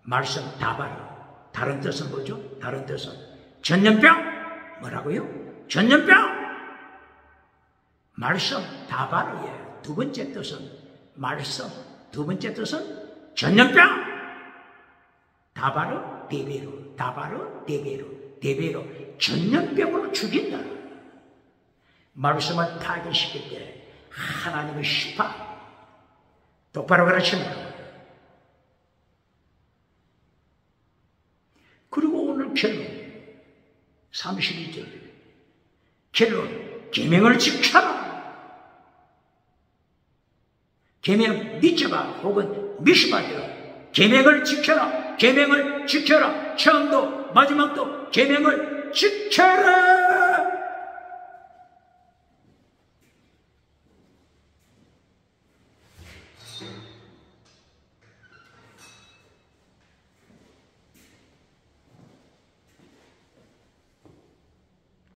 말씀 다발. 다른 뜻은 뭐죠? 다른 뜻은 전염병. 뭐라고요? 전염병. 말씀 다발이에요. 두 번째 뜻은 말씀, 두 번째 뜻은 전염병. 다발은 대베로 전염병으로 죽인다. 말씀을 파괴시킬 때 하나님의 시파 똑바로 가르칩니다. 그리고 오늘 결론 32절 결론, 계명을 지켜라. 계명 믿져봐 혹은 미시바들아, 계명을 지켜라. 처음도 마지막도 계명을 지켜라.